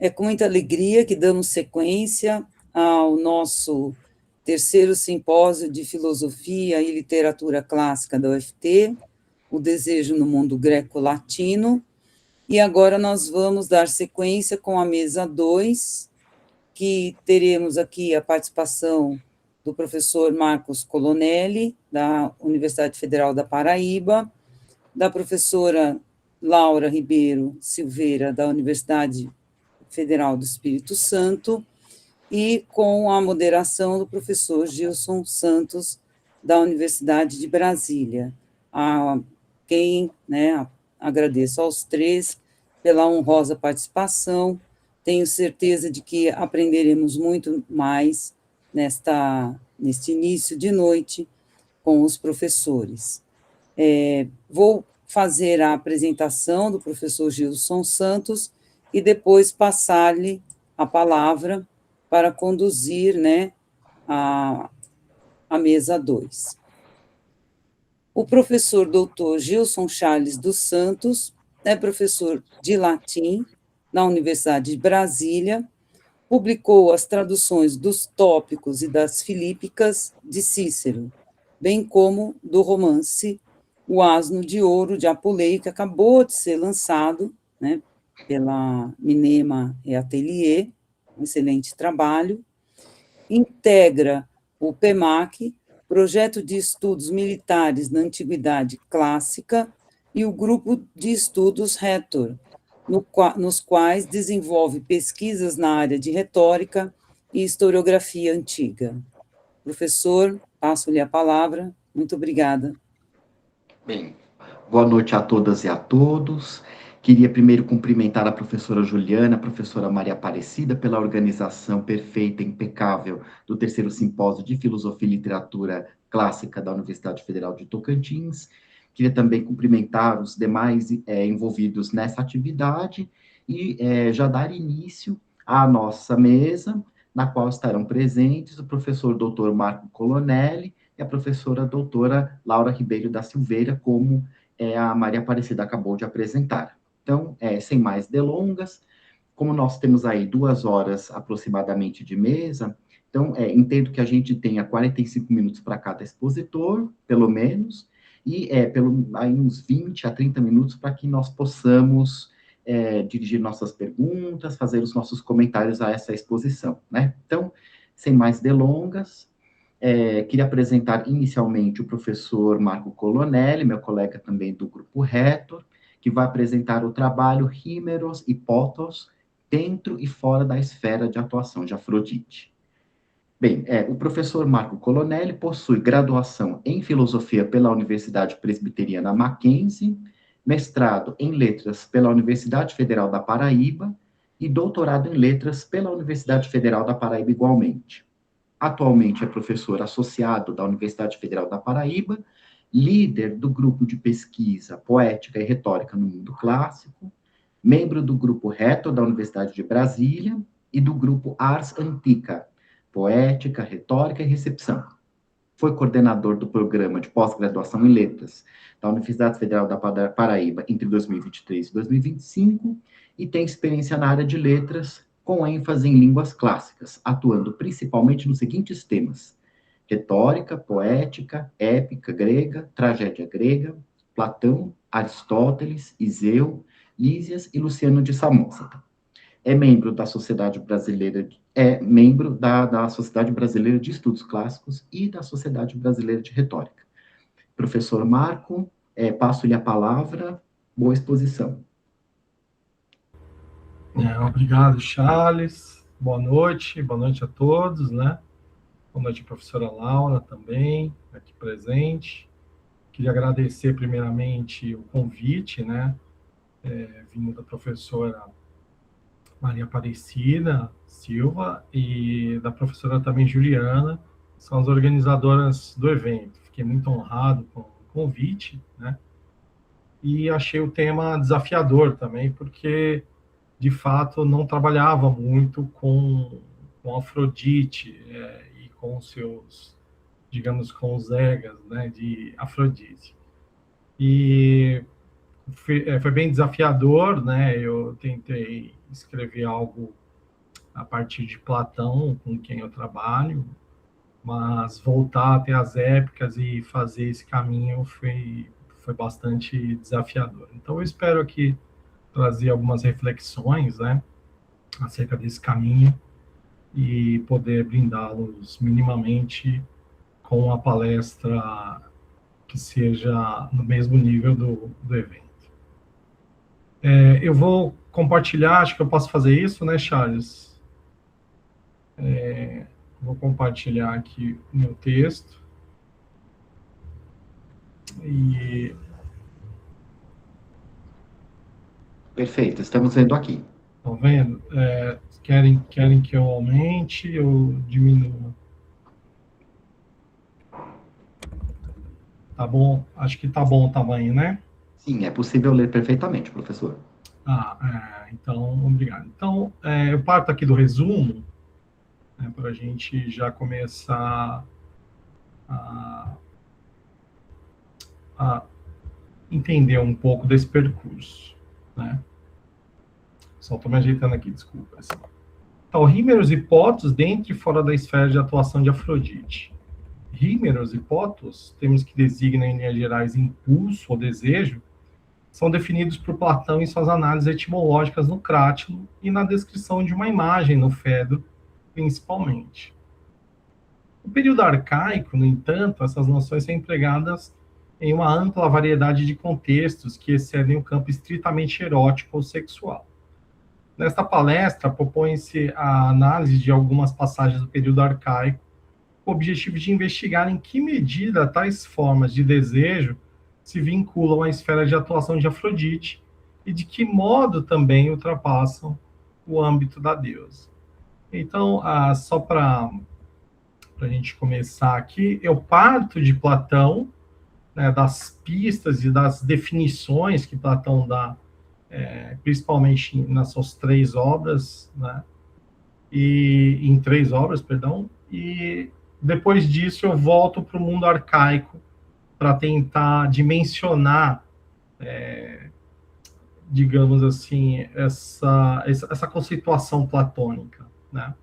É com muita alegria que damos sequência ao nosso terceiro simpósio de Filosofia e Literatura Clássica da UFT, O Desejo no Mundo Greco-Latino, e agora nós vamos dar sequência com a mesa 2, que teremos aqui a participação do professor Marcos Colonelli, da Universidade Federal da Paraíba, da professora Laura Ribeiro Silveira, da Universidade Federal do Espírito Santo, e com a moderação do professor Gilson Santos, da Universidade de Brasília, a quem, agradeço aos três pela honrosa participação. Tenho certeza de que aprenderemos muito mais neste início de noite com os professores. Vou fazer a apresentação do professor Gilson Santos e depois passar-lhe a palavra para conduzir a mesa 2. O professor doutor Gilson Charles dos Santos é professor de latim na Universidade de Brasília, publicou as traduções dos tópicos e das filípicas de Cícero, bem como do romance O Asno de Ouro, de Apuleio, que acabou de ser lançado pela Minema e Atelier, um excelente trabalho. Integra o PEMAC, Projeto de Estudos Militares na Antiguidade Clássica, e o Grupo de Estudos Rhetor, nos quais desenvolve pesquisas na área de retórica e historiografia antiga. Professor, passo-lhe a palavra. Muito obrigada. Bem, boa noite a todas e a todos. Queria primeiro cumprimentar a professora Juliana, a professora Maria Aparecida, pela organização perfeita e impecável do terceiro simpósio de Filosofia e Literatura Clássica da Universidade Federal de Tocantins. Queria também cumprimentar os demais envolvidos nessa atividade e já dar início à nossa mesa, na qual estarão presentes o professor Dr. Marco Colonelli e a professora doutora Laura Ribeiro da Silveira, como a Maria Aparecida acabou de apresentar. Então, sem mais delongas, como nós temos aí 2 horas aproximadamente de mesa, então, entendo que a gente tenha 45 minutos para cada expositor, pelo menos, e aí uns 20 a 30 minutos para que nós possamos dirigir nossas perguntas, fazer os nossos comentários a essa exposição, né? Então, sem mais delongas, queria apresentar inicialmente o professor Marco Colonelli, meu colega também do Grupo Rhetor, que vai apresentar o trabalho Hímeros e Pothos, dentro e fora da esfera de atuação de Afrodite. Bem, o professor Marco Colonelli possui graduação em Filosofia pela Universidade Presbiteriana Mackenzie, mestrado em Letras pela Universidade Federal da Paraíba e doutorado em Letras pela Universidade Federal da Paraíba igualmente. Atualmente é professor associado da Universidade Federal da Paraíba, líder do grupo de pesquisa Poética e Retórica no Mundo Clássico, membro do grupo Rhetor da Universidade de Brasília e do grupo Ars Antiqua, Poética, Retórica e Recepção. Foi coordenador do programa de pós-graduação em Letras da Universidade Federal da Paraíba entre 2023 e 2025 e tem experiência na área de letras com ênfase em línguas clássicas, atuando principalmente nos seguintes temas: retórica, poética, épica grega, tragédia grega, Platão, Aristóteles, Iseu, Lísias e Luciano de Samosata. É membro da Sociedade Brasileira, da Sociedade Brasileira de Estudos Clássicos e da Sociedade Brasileira de Retórica. Professor Marco, passo-lhe a palavra. Boa exposição. Obrigado, Charles. Boa noite a todos, né? Boa noite, professora Laura também, aqui presente. Queria agradecer primeiramente o convite, né? Vindo da professora Maria Aparecida Silva e da professora também Juliana, são as organizadoras do evento. Fiquei muito honrado com o convite, né? E achei o tema desafiador também, porque, de fato, não trabalhava muito com Afrodite e com os seus, digamos, com os egas, né, de Afrodite. E foi bem desafiador, né? Eu tentei escrever algo a partir de Platão, com quem eu trabalho, mas voltar até as épicas e fazer esse caminho foi bastante desafiador. Então, eu espero aqui trazer algumas reflexões, né, acerca desse caminho e poder brindá-los minimamente com uma palestra que seja no mesmo nível do evento. Eu vou compartilhar, acho que eu posso fazer isso, né, Charles? Vou compartilhar aqui o meu texto. E... Perfeito, estamos vendo aqui. Estão vendo? Querem que eu aumente ou diminua? Tá bom? Acho que tá bom o tamanho, né? Sim, é possível ler perfeitamente, professor. Então, obrigado. Então, eu parto aqui do resumo, né, para a gente já começar a entender um pouco desse percurso, né? Só estou me ajeitando aqui, desculpa. Então, Rímeros e Potos dentro e fora da esfera de atuação de Afrodite. Rímeros e Potos, termos que designam em linhas gerais impulso ou desejo, são definidos por Platão em suas análises etimológicas no Crátilo e na descrição de uma imagem no Fedro, principalmente. No período arcaico, no entanto, essas noções são empregadas em uma ampla variedade de contextos que excedem o campo estritamente erótico ou sexual. Nesta palestra, propõe-se a análise de algumas passagens do período arcaico, com o objetivo de investigar em que medida tais formas de desejo se vinculam à esfera de atuação de Afrodite e de que modo também ultrapassam o âmbito da deusa. Então, só para a gente começar aqui, eu parto de Platão, né, das pistas e das definições que Platão dá, principalmente nas suas três obras, né, em três obras, perdão, e depois disso eu volto para o mundo arcaico para tentar dimensionar, digamos assim, essa conceituação platônica, né?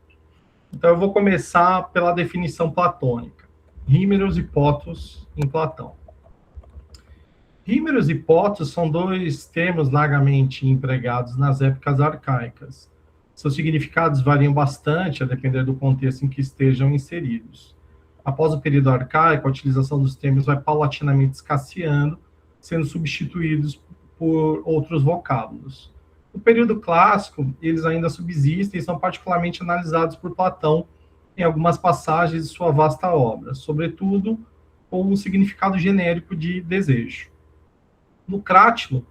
Então eu vou começar pela definição platônica. Rímeros e Potos em Platão. Rímeros e Potos são dois termos largamente empregados nas épocas arcaicas. Seus significados variam bastante a depender do contexto em que estejam inseridos. Após o período arcaico, a utilização dos termos vai paulatinamente escasseando, sendo substituídos por outros vocábulos. No período clássico, eles ainda subsistem e são particularmente analisados por Platão em algumas passagens de sua vasta obra, sobretudo com um significado genérico de desejo. No Crátilo,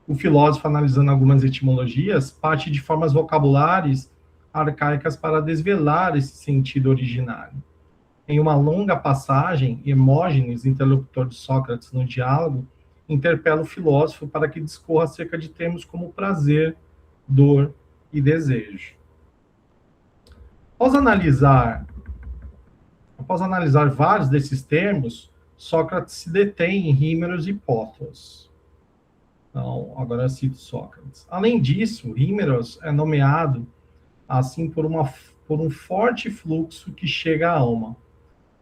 o filósofo, analisando algumas etimologias, parte de formas vocabulares arcaicas para desvelar esse sentido originário. Em uma longa passagem, Hermógenes, interlocutor de Sócrates no diálogo, interpela o filósofo para que discorra acerca de termos como prazer, dor e desejo. Após analisar vários desses termos, Sócrates se detém em Rímeros e Potos. Então, agora eu cito Sócrates. Além disso, Rímeros é nomeado assim por um forte fluxo que chega à alma,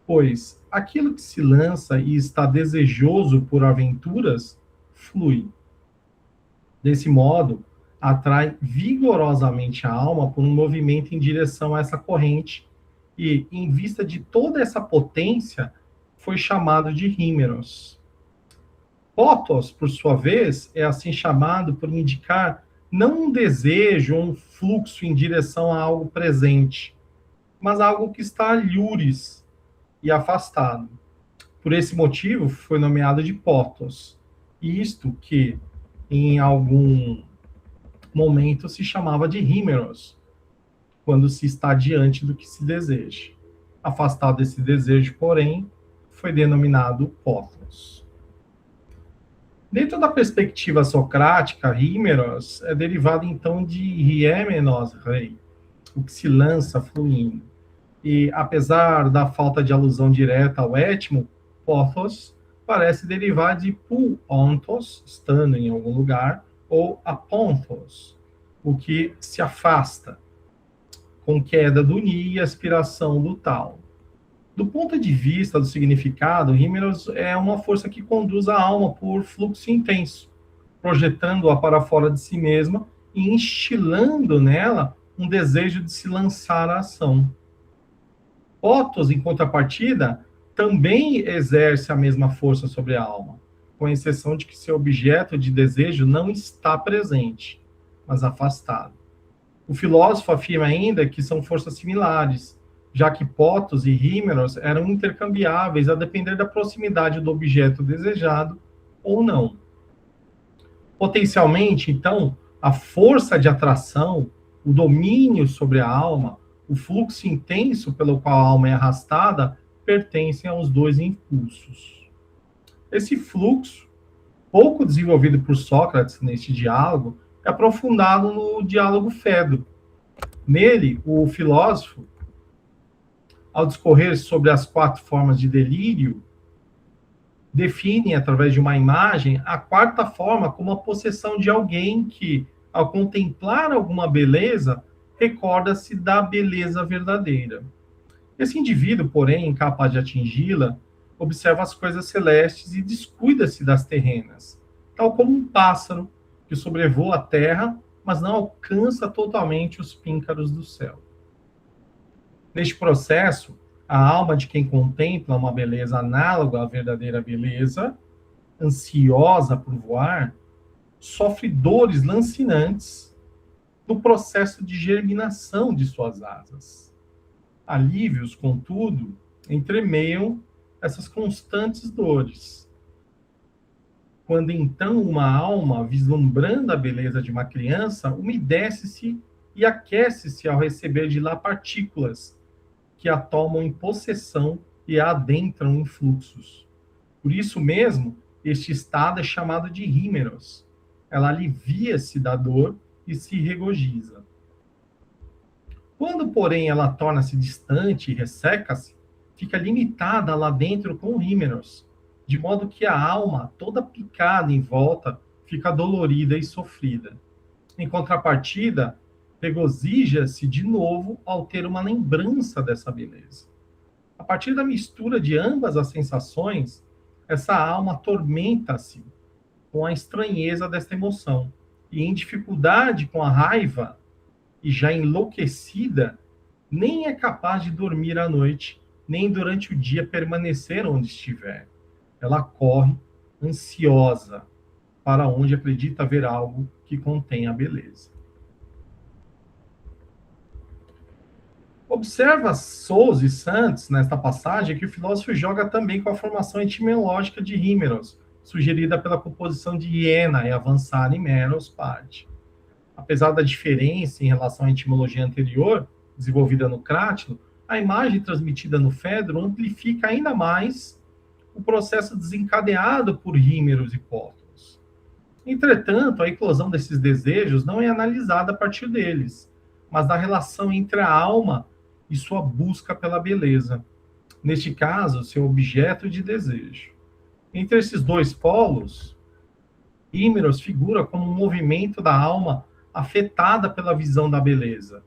pois aquilo que se lança e está desejoso por aventuras, flui. Desse modo, atrai vigorosamente a alma por um movimento em direção a essa corrente e, em vista de toda essa potência, foi chamado de Rímeros. Potos, por sua vez, é assim chamado por indicar não um desejo ou um fluxo em direção a algo presente, mas algo que está alhures e afastado. Por esse motivo, foi nomeado de Potos, isto que, em algum momento, se chamava de Rímeros, quando se está diante do que se deseja. Afastado desse desejo, porém, foi denominado Potos. Dentro da perspectiva socrática, Rímeros é derivado, então, de Riemenos, rei, o que se lança fluindo. E, apesar da falta de alusão direta ao étimo, Potos parece derivar de puontos, estando em algum lugar, ou apontos, o que se afasta, com queda do ni e aspiração do tal. Do ponto de vista do significado, Hímeros é uma força que conduz a alma por fluxo intenso, projetando-a para fora de si mesma e instilando nela um desejo de se lançar à ação. Potos, em contrapartida, também exerce a mesma força sobre a alma, com exceção de que seu objeto de desejo não está presente, mas afastado. O filósofo afirma ainda que são forças similares, já que Potos e Hímeros eram intercambiáveis a depender da proximidade do objeto desejado ou não. Potencialmente, então, a força de atração, o domínio sobre a alma, o fluxo intenso pelo qual a alma é arrastada, pertencem aos dois impulsos. Esse fluxo, pouco desenvolvido por Sócrates neste diálogo, é aprofundado no diálogo Fedro. Nele, o filósofo, ao discorrer sobre as 4 formas de delírio, define, através de uma imagem, a 4ª forma como a possessão de alguém que, ao contemplar alguma beleza, recorda-se da beleza verdadeira. Esse indivíduo, porém, incapaz de atingi-la, observa as coisas celestes e descuida-se das terrenas, tal como um pássaro que sobrevoa a terra, mas não alcança totalmente os píncaros do céu. Neste processo, a alma de quem contempla uma beleza análoga à verdadeira beleza, ansiosa por voar, sofre dores lancinantes no processo de germinação de suas asas. Alívios, contudo, entremeiam essas constantes dores. Quando então uma alma, vislumbrando a beleza de uma criança, umedece-se e aquece-se ao receber de lá partículas que a tomam em possessão e a adentram em fluxos. Por isso mesmo, este estado é chamado de hímeros. Ela alivia-se da dor e se regozija. Quando, porém, ela torna-se distante e resseca-se, fica limitada lá dentro com hímeros, de modo que a alma, toda picada em volta, fica dolorida e sofrida. Em contrapartida, regozija-se de novo ao ter uma lembrança dessa beleza. A partir da mistura de ambas as sensações, essa alma atormenta-se com a estranheza desta emoção, e em dificuldade com a raiva, e já enlouquecida, nem é capaz de dormir à noite, nem durante o dia permanecer onde estiver. Ela corre, ansiosa, para onde acredita ver algo que contém a beleza. Observa Souza e Santos, nesta passagem, que o filósofo joga também com a formação etimológica de hímeros, sugerida pela composição de hiena e avançar em meros parte. Apesar da diferença em relação à etimologia anterior, desenvolvida no Crátilo, a imagem transmitida no Fedro amplifica ainda mais o processo desencadeado por hímeros e pótulos. Entretanto, a eclosão desses desejos não é analisada a partir deles, mas da relação entre a alma e sua busca pela beleza. Neste caso, seu objeto de desejo. Entre esses dois polos, hímeros figura como um movimento da alma afetada pela visão da beleza,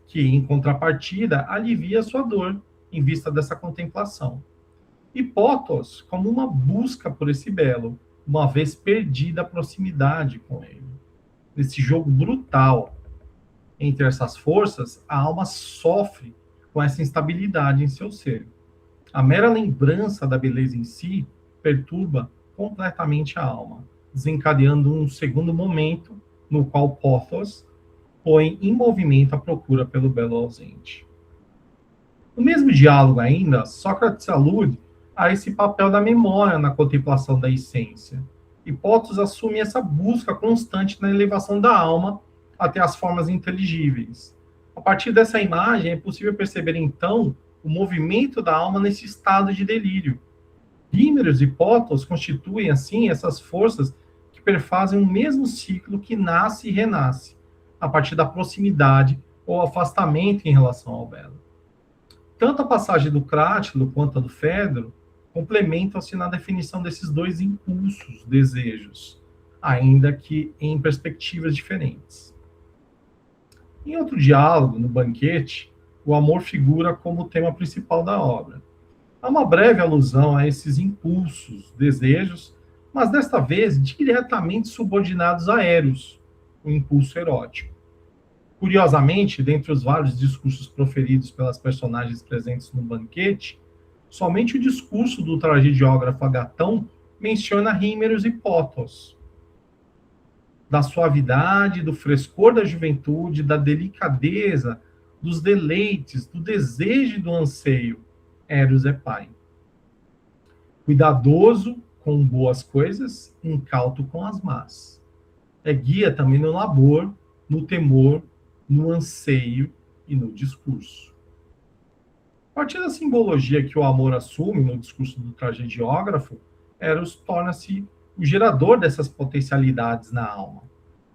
que, em contrapartida, alivia sua dor em vista dessa contemplação. E pótos como uma busca por esse belo, uma vez perdida a proximidade com ele. Nesse jogo brutal entre essas forças, a alma sofre com essa instabilidade em seu ser. A mera lembrança da beleza em si perturba completamente a alma, desencadeando um segundo momento no qual Póthos põe em movimento a procura pelo belo ausente. No mesmo diálogo ainda, Sócrates alude a esse papel da memória na contemplação da essência. E Póthos assume essa busca constante na elevação da alma até as formas inteligíveis. A partir dessa imagem, é possível perceber, então, o movimento da alma nesse estado de delírio. Hímeros e pótos constituem, assim, essas forças que perfazem o mesmo ciclo que nasce e renasce, a partir da proximidade ou afastamento em relação ao belo. Tanto a passagem do Crátilo quanto a do Fedro complementam-se na definição desses dois impulsos, desejos, ainda que em perspectivas diferentes. Em outro diálogo, no banquete, o amor figura como tema principal da obra. Há uma breve alusão a esses impulsos, desejos, mas desta vez diretamente subordinados a Eros, o impulso erótico. Curiosamente, dentre os vários discursos proferidos pelas personagens presentes no banquete, somente o discurso do tragediógrafo Agatão menciona Rímeros e Pótos. Da suavidade, do frescor da juventude, da delicadeza, dos deleites, do desejo e do anseio, Eros é pai. Cuidadoso com boas coisas, incauto com as más. É guia também no labor, no temor, no anseio e no discurso. A partir da simbologia que o amor assume no discurso do tragediógrafo, Eros torna-se o gerador dessas potencialidades na alma.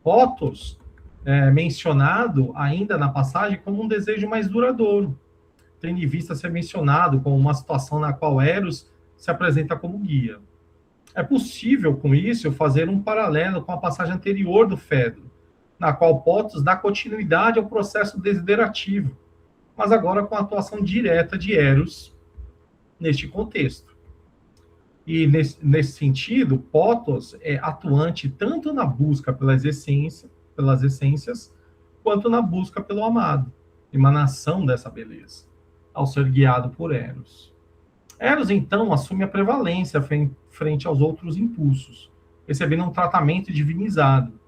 Pótos é mencionado ainda na passagem como um desejo mais duradouro, tendo em vista ser mencionado como uma situação na qual Eros se apresenta como guia. É possível, com isso, fazer um paralelo com a passagem anterior do Fedro, na qual Pótos dá continuidade ao processo desiderativo, mas agora com a atuação direta de Eros neste contexto. E, nesse sentido, Pótos é atuante tanto na busca pelas essências, quanto na busca pelo amado, emanação dessa beleza, ao ser guiado por Eros. Eros, então, assume a prevalência frente aos outros impulsos, recebendo um tratamento divinizado.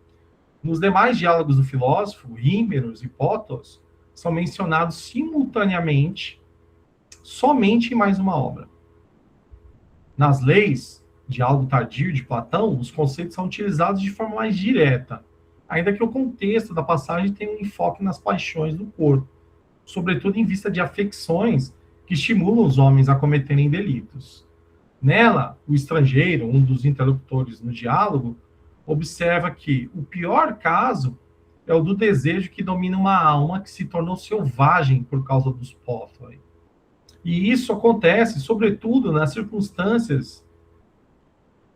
Nos demais diálogos do filósofo, Rímeros e Pótos são mencionados simultaneamente, somente em mais uma obra. Nas leis, diálogo tardio de Platão, os conceitos são utilizados de forma mais direta, ainda que o contexto da passagem tenha um enfoque nas paixões do corpo, sobretudo em vista de afecções que estimulam os homens a cometerem delitos. Nela, o estrangeiro, um dos interlocutores no diálogo, observa que o pior caso é o do desejo que domina uma alma que se tornou selvagem por causa dos pótoi. E isso acontece, sobretudo, nas circunstâncias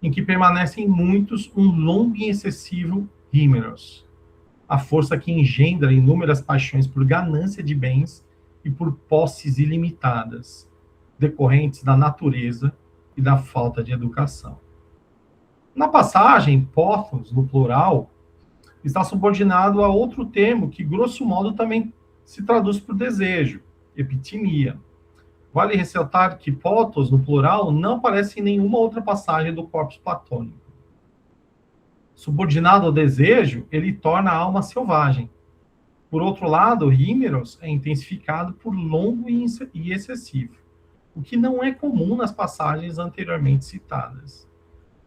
em que permanecem muitos um longo e excessivo Rímeros, a força que engendra inúmeras paixões por ganância de bens e por posses ilimitadas, decorrentes da natureza e da falta de educação. Na passagem, pótos, no plural, está subordinado a outro termo que, grosso modo, também se traduz por desejo, epitimia. Vale ressaltar que pótos, no plural, não aparece em nenhuma outra passagem do corpus platônico. Subordinado ao desejo, ele torna a alma selvagem. Por outro lado, Rímeros é intensificado por longo e excessivo, o que não é comum nas passagens anteriormente citadas.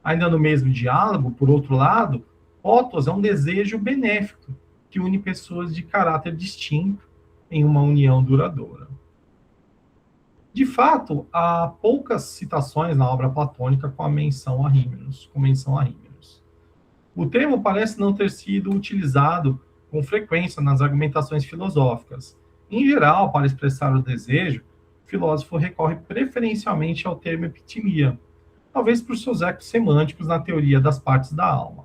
Ainda no mesmo diálogo, por outro lado, pótos é um desejo benéfico que une pessoas de caráter distinto em uma união duradoura. De fato, há poucas citações na obra platônica com menção a Rímeros. O termo parece não ter sido utilizado com frequência nas argumentações filosóficas. Em geral, para expressar o desejo, o filósofo recorre preferencialmente ao termo epitimia, talvez por seus ecos semânticos na teoria das partes da alma.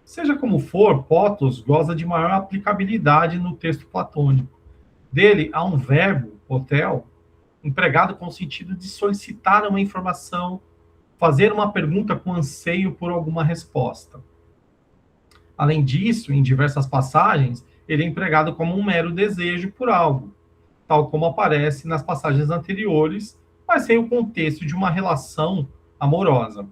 Seja como for, pótos goza de maior aplicabilidade no texto platônico. Dele há um verbo, potel, empregado com o sentido de solicitar uma informação, fazer uma pergunta com anseio por alguma resposta. Além disso, em diversas passagens, ele é empregado como um mero desejo por algo, tal como aparece nas passagens anteriores, mas sem o contexto de uma relação amorosa.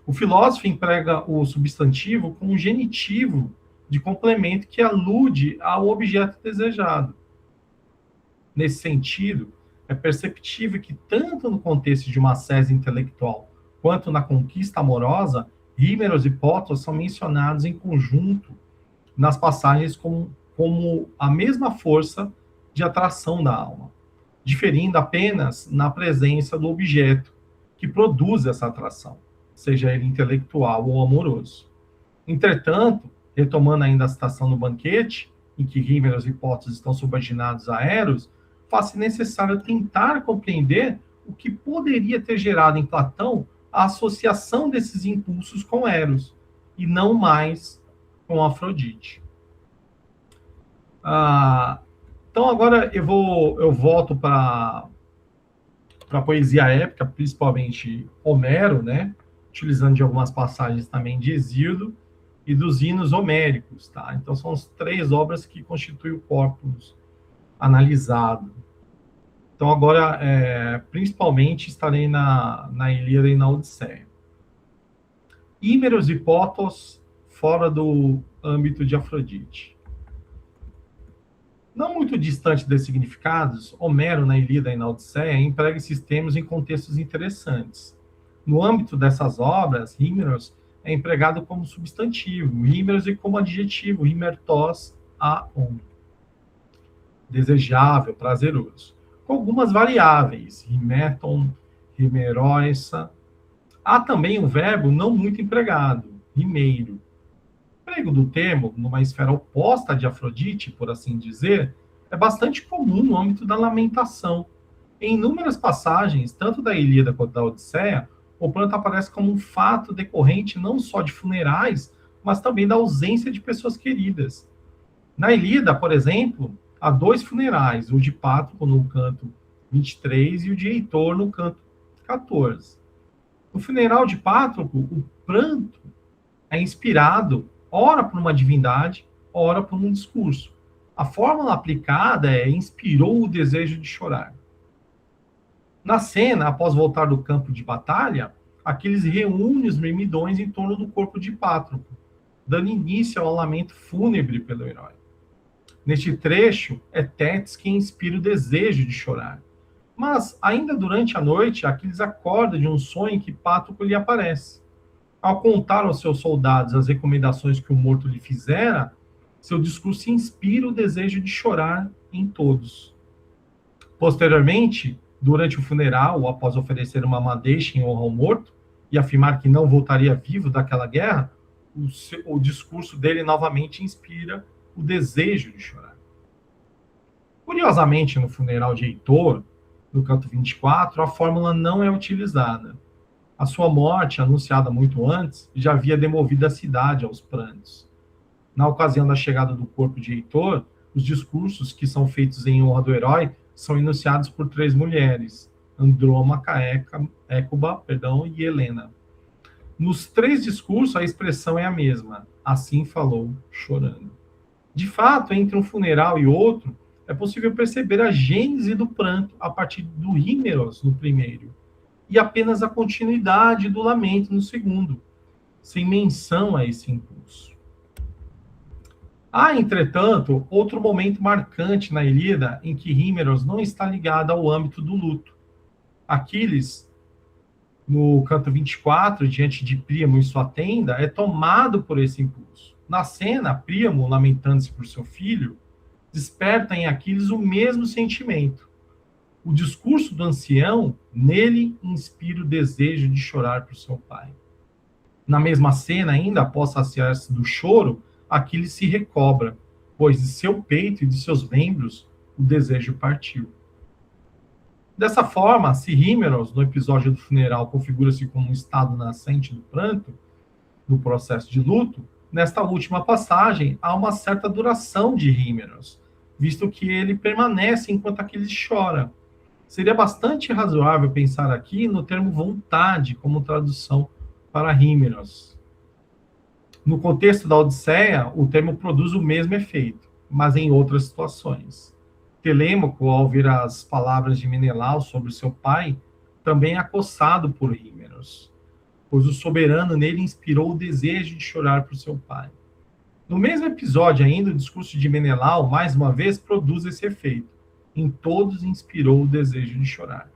O filósofo emprega o substantivo com um genitivo de complemento que alude ao objeto desejado. Nesse sentido, é perceptível que, tanto no contexto de uma ascese intelectual quanto na conquista amorosa, Rímeros e pótos são mencionados em conjunto nas passagens como a mesma força de atração da alma, diferindo apenas na presença do objeto que produz essa atração, seja ele intelectual ou amoroso. Entretanto, retomando ainda a citação no banquete, em que Rímeros e pótos estão subordinados a Eros, faz-se necessário tentar compreender o que poderia ter gerado em Platão a associação desses impulsos com Eros, e não mais com Afrodite. Então agora eu volto para a poesia épica, principalmente Homero, né? Utilizando de algumas passagens também de Hesíodo e dos hinos homéricos, tá? Então são as 3 obras que constituem o corpus analisado. Então agora, principalmente, estarei na Ilíada e na Odisseia. Hímeros e Pótos fora do âmbito de Afrodite. Não muito distante desses significados, Homero, na Ilíada e na Odisseia, emprega esses termos em contextos interessantes. No âmbito dessas obras, hímeros é empregado como substantivo, hímeros e como adjetivo, himertos aon, desejável, prazeroso, com algumas variáveis, himerton, himeroisa. Há também um verbo não muito empregado, himeiro. O emprego do termo, numa esfera oposta de Afrodite, por assim dizer, é bastante comum no âmbito da lamentação. Em inúmeras passagens, tanto da Ilíada quanto da Odisseia, o pranto aparece como um fato decorrente não só de funerais, mas também da ausência de pessoas queridas. Na Ilíada, por exemplo, há 2 funerais, o de Pátroclo no canto 23 e o de Heitor no canto 14. No funeral de Pátroclo, o pranto é inspirado, ora por uma divindade, ora por um discurso. A fórmula aplicada é inspirou o desejo de chorar. Na cena, após voltar do campo de batalha, Aquiles reúne os mirmidões em torno do corpo de Pátroclo, dando início ao lamento fúnebre pelo herói. Neste trecho, é Tétis quem inspira o desejo de chorar. Mas, ainda durante a noite, Aquiles acorda de um sonho em que Pátroclo lhe aparece. Ao contar aos seus soldados as recomendações que o morto lhe fizera, seu discurso inspira o desejo de chorar em todos. Posteriormente, durante o funeral, após oferecer uma madeixa em honra ao morto e afirmar que não voltaria vivo daquela guerra, o discurso dele novamente inspira o desejo de chorar. Curiosamente, no funeral de Heitor, no canto 24, a fórmula não é utilizada. A sua morte, anunciada muito antes, já havia demovido a cidade aos prantos. Na ocasião da chegada do corpo de Heitor, os discursos que são feitos em honra do herói são enunciados por 3 mulheres, Andrômaca, Écuba, e Helena. Nos 3 discursos, a expressão é a mesma, assim falou, chorando. De fato, entre um funeral e outro, é possível perceber a gênese do pranto a partir do hímeros no primeiro, e apenas a continuidade do lamento no segundo, sem menção a esse impulso. Há, entretanto, outro momento marcante na Ilíada em que Hímeros não está ligado ao âmbito do luto. Aquiles, no canto 24, diante de Príamo e sua tenda, é tomado por esse impulso. Na cena, Príamo, lamentando-se por seu filho, desperta em Aquiles o mesmo sentimento. O discurso do ancião, nele, inspira o desejo de chorar por seu pai. Na mesma cena, ainda após saciar-se do choro, Aquiles se recobra, pois de seu peito e de seus membros o desejo partiu. Dessa forma, se Hímeros, no episódio do funeral, configura-se como um estado nascente do pranto, no processo de luto, nesta última passagem há uma certa duração de Hímeros, visto que ele permanece enquanto Aquiles chora. Seria bastante razoável pensar aqui no termo vontade como tradução para Hímeros. No contexto da Odisseia, o termo produz o mesmo efeito, mas em outras situações. Telêmaco, ao ouvir as palavras de Menelau sobre seu pai, também é acossado por Hímeros, pois o soberano nele inspirou o desejo de chorar por seu pai. No mesmo episódio ainda, o discurso de Menelau, mais uma vez, produz esse efeito. Em todos inspirou o desejo de chorar.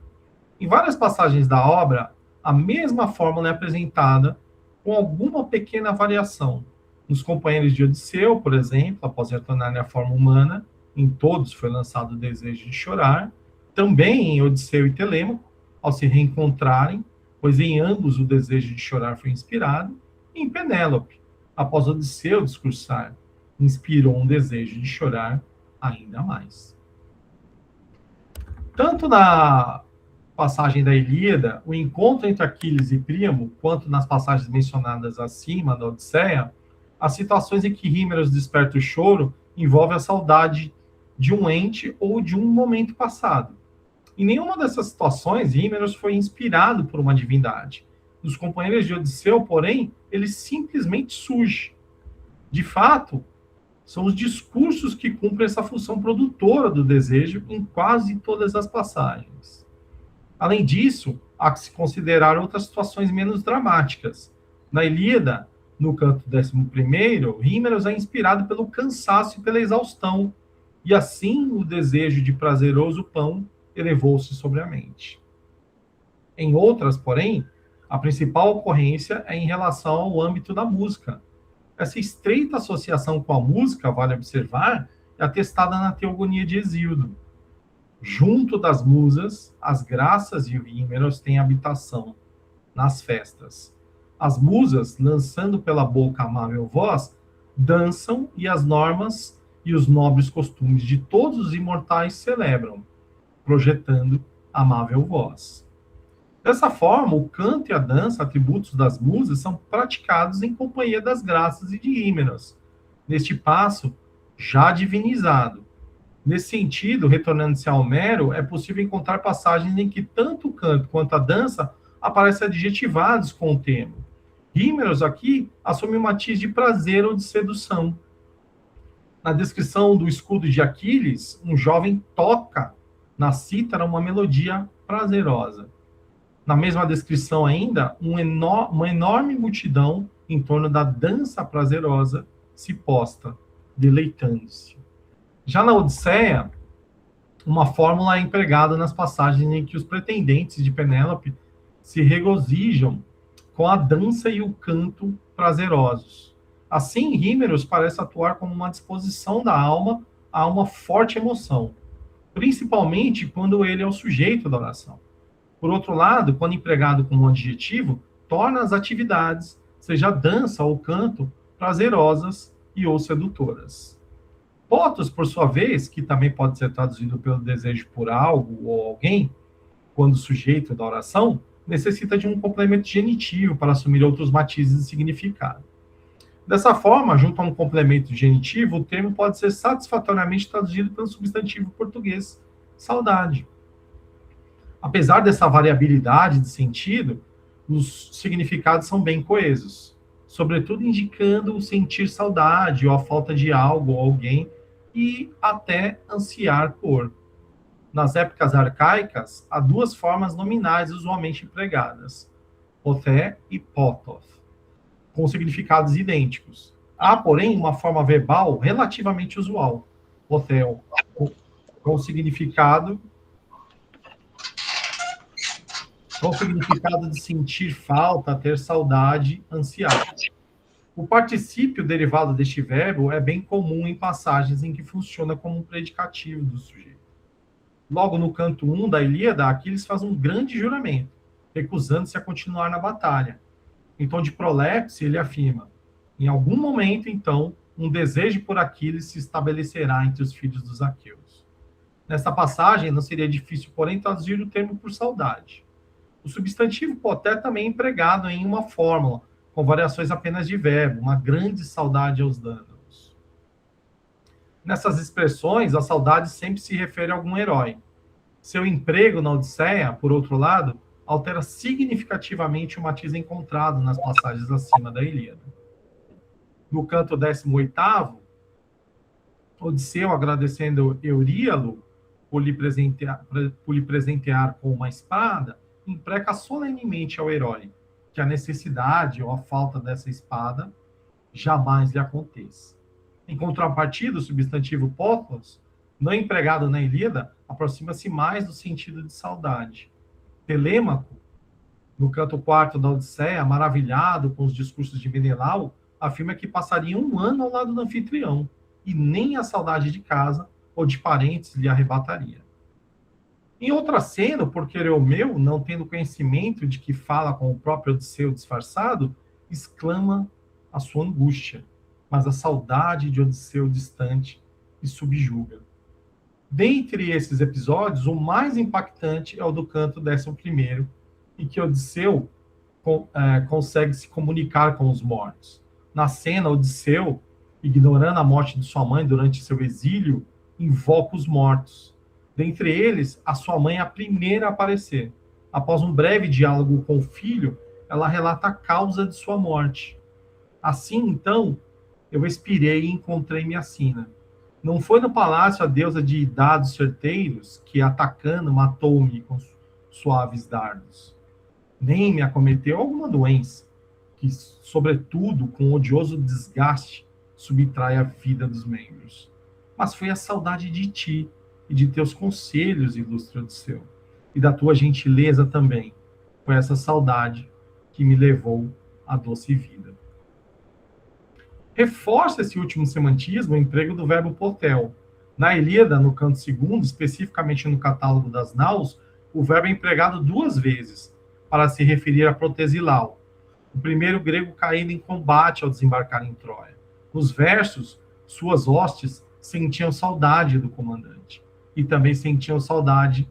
Em várias passagens da obra, a mesma fórmula é apresentada com alguma pequena variação. Nos companheiros de Odisseu, por exemplo, após retornarem à forma humana, em todos foi lançado o desejo de chorar. Também em Odisseu e Telêmaco, ao se reencontrarem, pois em ambos o desejo de chorar foi inspirado. E em Penélope, após Odisseu discursar, inspirou um desejo de chorar ainda mais. Tanto na passagem da Ilíada, o encontro entre Aquiles e Príamo, quanto nas passagens mencionadas acima da Odisseia, as situações em que Rímeros desperta o choro envolve a saudade de um ente ou de um momento passado. Em nenhuma dessas situações, Rímeros foi inspirado por uma divindade. Nos companheiros de Odisseu, porém, ele simplesmente surge. De fato, são os discursos que cumprem essa função produtora do desejo em quase todas as passagens. Além disso, há que se considerar outras situações menos dramáticas. Na Ilíada, no canto 11º, Rímeros é inspirado pelo cansaço e pela exaustão, e assim o desejo de prazeroso pão elevou-se sobre a mente. Em outras, porém, a principal ocorrência é em relação ao âmbito da música. Essa estreita associação com a música, vale observar, é atestada na Teogonia de Hesíodo. Junto das musas, as graças e o Rímeros têm habitação nas festas. As musas, lançando pela boca amável voz, dançam e as normas e os nobres costumes de todos os imortais celebram, projetando amável voz. Dessa forma, o canto e a dança, atributos das musas, são praticados em companhia das graças e de Rímeros, neste passo já divinizado. Nesse sentido, retornando-se a Homero, é possível encontrar passagens em que tanto o canto quanto a dança aparecem adjetivados com o tema. Rímeros aqui assume um matiz de prazer ou de sedução. Na descrição do escudo de Aquiles, um jovem toca na cítara uma melodia prazerosa. Na mesma descrição ainda, uma enorme multidão em torno da dança prazerosa se posta, deleitando-se. Já na Odisseia, uma fórmula é empregada nas passagens em que os pretendentes de Penélope se regozijam com a dança e o canto prazerosos. Assim, Rímeros parece atuar como uma disposição da alma a uma forte emoção, principalmente quando ele é o sujeito da oração. Por outro lado, quando empregado como um adjetivo, torna as atividades, seja a dança ou canto, prazerosas e ou sedutoras. Potos, por sua vez, que também pode ser traduzido pelo desejo por algo ou alguém, quando sujeito da oração, necessita de um complemento genitivo para assumir outros matizes de significado. Dessa forma, junto a um complemento genitivo, o termo pode ser satisfatoriamente traduzido pelo substantivo português saudade. Apesar dessa variabilidade de sentido, os significados são bem coesos, sobretudo indicando o sentir saudade ou a falta de algo ou alguém e até ansiar por. Nas épocas arcaicas, há duas formas nominais usualmente empregadas, poté e pototh, com significados idênticos. Há, porém, uma forma verbal relativamente usual, poté, com significado de sentir falta, ter saudade, ansiar. O particípio derivado deste verbo é bem comum em passagens em que funciona como um predicativo do sujeito. Logo no canto 1 da Ilíada, Aquiles faz um grande juramento, recusando-se a continuar na batalha. Em tom de prolepse, ele afirma: em algum momento, então, um desejo por Aquiles se estabelecerá entre os filhos dos aqueus. Nesta passagem, não seria difícil, porém, traduzir o termo por saudade. O substantivo poté também é empregado em uma fórmula, com variações apenas de verbo, uma grande saudade aos dândalos. Nessas expressões, a saudade sempre se refere a algum herói. Seu emprego na Odisseia, por outro lado, altera significativamente o matiz encontrado nas passagens acima da Ilíada. No canto 18º, Odisseu, agradecendo Euríalo por lhe presentear com uma espada, impreca solenemente ao herói que a necessidade ou a falta dessa espada jamais lhe aconteça. Em contrapartida, o substantivo potos, não empregado na Ilíada, aproxima-se mais do sentido de saudade. Telêmaco, no canto 4º da Odisseia, maravilhado com os discursos de Menelau, afirma que passaria um ano ao lado do anfitrião e nem a saudade de casa ou de parentes lhe arrebataria. Em outra cena, porque Euromeu, não tendo conhecimento de que fala com o próprio Odisseu disfarçado, exclama a sua angústia, mas a saudade de Odisseu distante e subjuga. Dentre esses episódios, o mais impactante é o do canto 11º, em que Odisseu consegue se comunicar com os mortos. Na cena, Odisseu, ignorando a morte de sua mãe durante seu exílio, invoca os mortos. Dentre eles, a sua mãe é a primeira a aparecer. Após um breve diálogo com o filho, ela relata a causa de sua morte. Assim, então, eu expirei e encontrei minha sina. Não foi no palácio a deusa de dados certeiros que, atacando, matou-me com suaves dardos. Nem me acometeu alguma doença, que, sobretudo, com odioso desgaste, subtrai a vida dos membros. Mas foi a saudade de ti e de teus conselhos, ilustre Odisseu, e da tua gentileza também. Foi essa saudade que me levou à doce vida. Reforça esse último semantismo o emprego do verbo potel. Na Ilíada, no canto 2º, especificamente no catálogo das naus, o verbo é empregado 2 vezes, para se referir a Protesilau, o primeiro grego caído em combate ao desembarcar em Troia. Nos versos, suas hostes sentiam saudade do comandante, e também sentiam saudade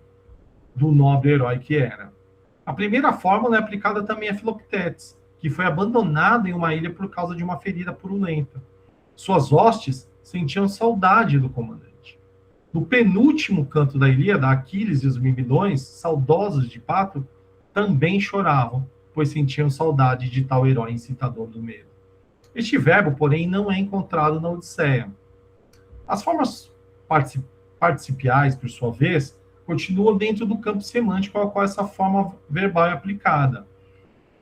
do nobre herói que era. A primeira fórmula é aplicada também a Filoctetes, que foi abandonado em uma ilha por causa de uma ferida purulenta. Suas hostes sentiam saudade do comandante. No penúltimo canto da Ilíada, Aquiles e os Mirmidões, saudosos de Patroclo, também choravam, pois sentiam saudade de tal herói incitador do medo. Este verbo, porém, não é encontrado na Odisseia. As formas participiais, por sua vez, continuam dentro do campo semântico ao qual essa forma verbal é aplicada.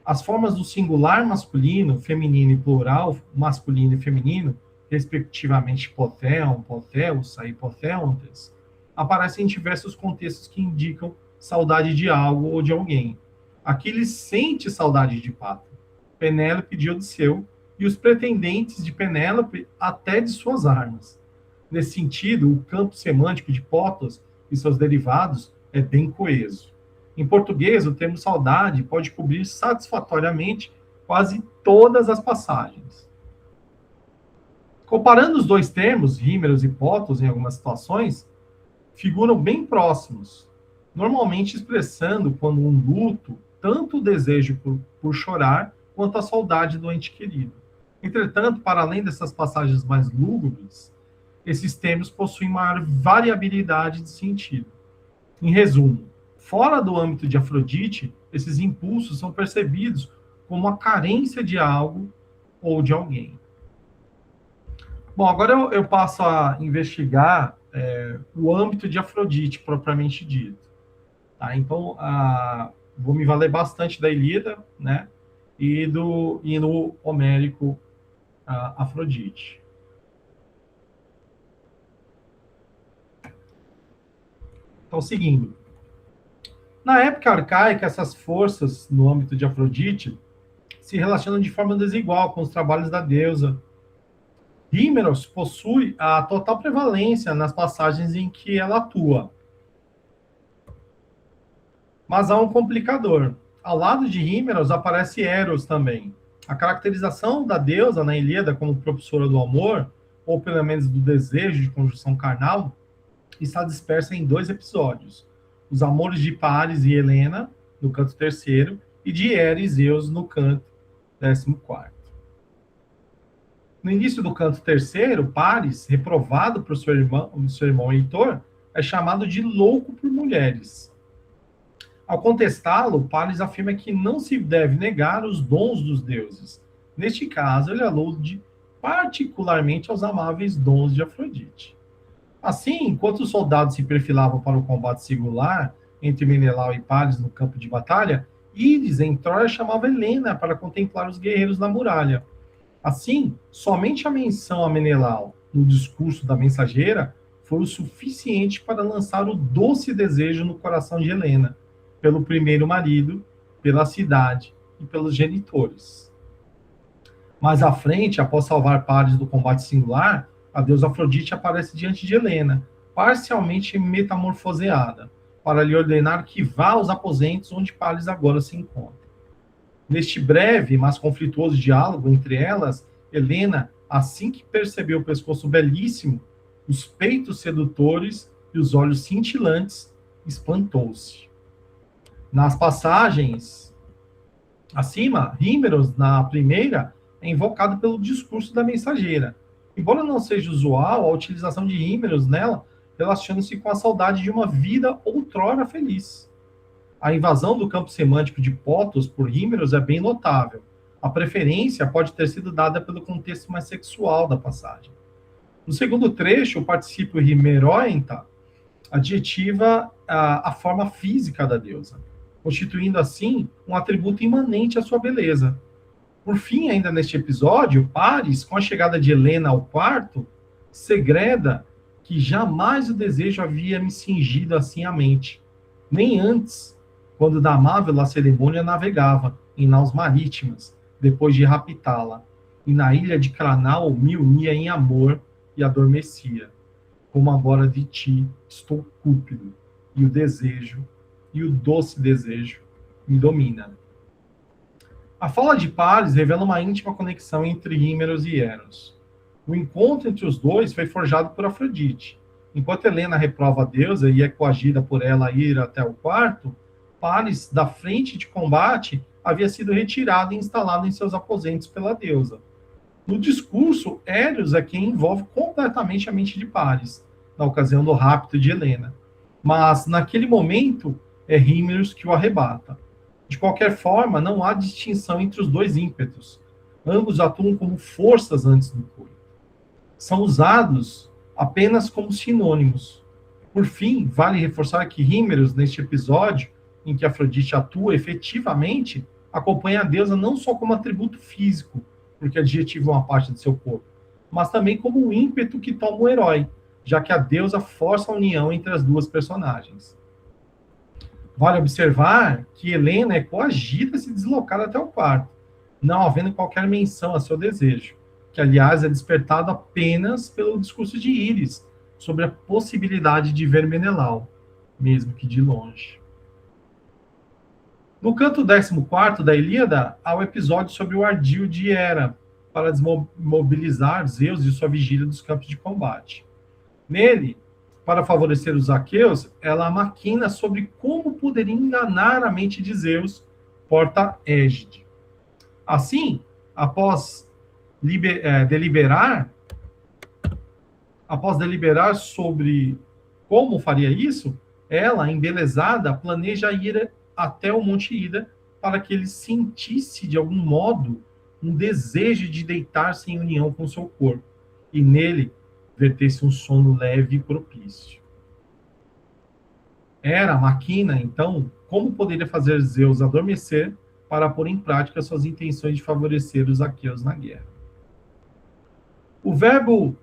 As formas do singular masculino, feminino e plural, masculino e feminino, respectivamente potheon, potheusa e potheontes, aparecem em diversos contextos que indicam saudade de algo ou de alguém. Aquiles sente saudade de Pátria, Penélope de Odisseu e os pretendentes de Penélope até de suas armas. Nesse sentido, o campo semântico de potos e seus derivados é bem coeso. Em português, o termo saudade pode cobrir satisfatoriamente quase todas as passagens. Comparando os dois termos, rímeros e potos, em algumas situações, figuram bem próximos, normalmente expressando, quando um luto, tanto o desejo por chorar, quanto a saudade do ente querido. Entretanto, para além dessas passagens mais lúgubres, esses termos possuem maior variabilidade de sentido. Em resumo, fora do âmbito de Afrodite, esses impulsos são percebidos como a carência de algo ou de alguém. Bom, agora eu passo a investigar o âmbito de Afrodite, propriamente dito. Tá? Então, vou me valer bastante da Ilíada, né? E no homérico Afrodite. Então, seguindo. Na época arcaica, essas forças no âmbito de Afrodite se relacionam de forma desigual com os trabalhos da deusa. Hímeros possui a total prevalência nas passagens em que ela atua. Mas há um complicador. Ao lado de Hímeros aparece Eros também. A caracterização da deusa na Ilíada como propulsora do amor, ou pelo menos do desejo de conjunção carnal, está dispersa em 2 episódios. Os amores de Paris e Helena, no canto 3º, e de Hera e Zeus, no canto 14º. No início do canto 3º, Paris, reprovado por seu irmão Heitor, é chamado de louco por mulheres. Ao contestá-lo, Paris afirma que não se deve negar os dons dos deuses. Neste caso, ele alude particularmente aos amáveis dons de Afrodite. Assim, enquanto os soldados se perfilavam para o combate singular entre Menelau e Paris no campo de batalha, Íris, em Troia, chamava Helena para contemplar os guerreiros na muralha. Assim, somente a menção a Menelau no discurso da mensageira foi o suficiente para lançar o doce desejo no coração de Helena, pelo primeiro marido, pela cidade e pelos genitores. Mais à frente, após salvar Paris do combate singular, a deusa Afrodite aparece diante de Helena, parcialmente metamorfoseada, para lhe ordenar que vá aos aposentos onde Paris agora se encontra. Neste breve, mas conflituoso diálogo entre elas, Helena, assim que percebeu o pescoço belíssimo, os peitos sedutores e os olhos cintilantes, espantou-se. Nas passagens acima, Hímeros, na primeira, é invocado pelo discurso da mensageira. Embora não seja usual, a utilização de Hímeros nela relaciona-se com a saudade de uma vida outrora feliz. A invasão do campo semântico de Potos por Hímeros é bem notável. A preferência pode ter sido dada pelo contexto mais sexual da passagem. No segundo trecho, o particípio himeroenta adjetiva a forma física da deusa, constituindo assim um atributo imanente à sua beleza. Por fim, ainda neste episódio, Paris, com a chegada de Helena ao quarto, segreda que jamais o desejo havia me cingido assim a mente, nem antes, quando da amável Lacedemônia navegava em naus marítimas, depois de raptá-la, e na ilha de Cranal me unia em amor e adormecia, como agora de ti estou cúpido, e o desejo, e o doce desejo, me domina. A fala de Paris revela uma íntima conexão entre Hímeros e Eros. O encontro entre os dois foi forjado por Afrodite. Enquanto Helena reprova a deusa e é coagida por ela a ir até o quarto, Paris, da frente de combate, havia sido retirado e instalado em seus aposentos pela deusa. No discurso, Eros é quem envolve completamente a mente de Paris, na ocasião do rapto de Helena. Mas, naquele momento, é Hímeros que o arrebata. De qualquer forma, não há distinção entre os dois ímpetos. Ambos atuam como forças antes do coito. São usados apenas como sinônimos. Por fim, vale reforçar que Hímeros, neste episódio, em que Afrodite atua efetivamente, acompanha a deusa não só como atributo físico, porque adjetiva uma parte do seu corpo, mas também como um ímpeto que toma o herói, já que a deusa força a união entre as duas personagens. Vale observar que Helena é coagida a se deslocar até o quarto, não havendo qualquer menção a seu desejo, que, aliás, é despertado apenas pelo discurso de Íris sobre a possibilidade de ver Menelau, mesmo que de longe. No canto 14º da Ilíada, há o episódio sobre o ardil de Hera, para desmobilizar Zeus de sua vigília dos campos de combate. Nele, para favorecer os aqueus, ela maquina sobre como poderia enganar a mente de Zeus, porta Égide. Assim, após deliberar sobre como faria isso, ela, embelezada, planeja ir até o Monte Ida para que ele sentisse, de algum modo, um desejo de deitar-se em união com seu corpo, e nele verter-se um sono leve e propício. Hera maquina, então, como poderia fazer Zeus adormecer para pôr em prática suas intenções de favorecer os aqueus na guerra. O verbo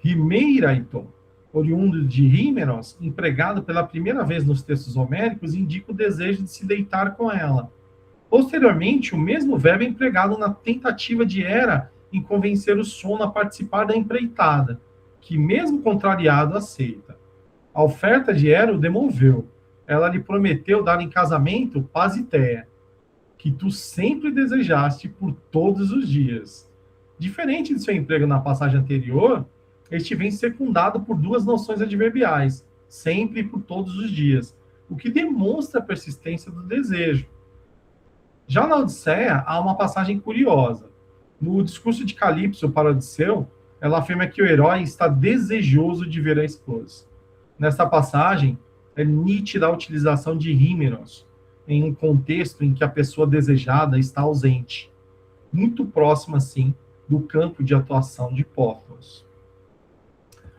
himeiraito, oriundo de Hímeros, empregado pela primeira vez nos textos homéricos, indica o desejo de se deitar com ela. Posteriormente, o mesmo verbo é empregado na tentativa de Hera em convencer o sono a participar da empreitada, que, mesmo contrariado, aceita. A oferta de Hera o demoveu. Ela lhe prometeu dar em casamento Pasitéia, que tu sempre desejaste por todos os dias. Diferente de seu emprego na passagem anterior, este vem secundado por duas noções adverbiais, sempre e por todos os dias, o que demonstra a persistência do desejo. Já na Odisseia, há uma passagem curiosa. No discurso de Calipso para Odisseu, ela afirma que o herói está desejoso de ver a esposa. Nesta passagem, é nítida a utilização de Hímeros, em um contexto em que a pessoa desejada está ausente, muito próxima, assim, do campo de atuação de Pófios.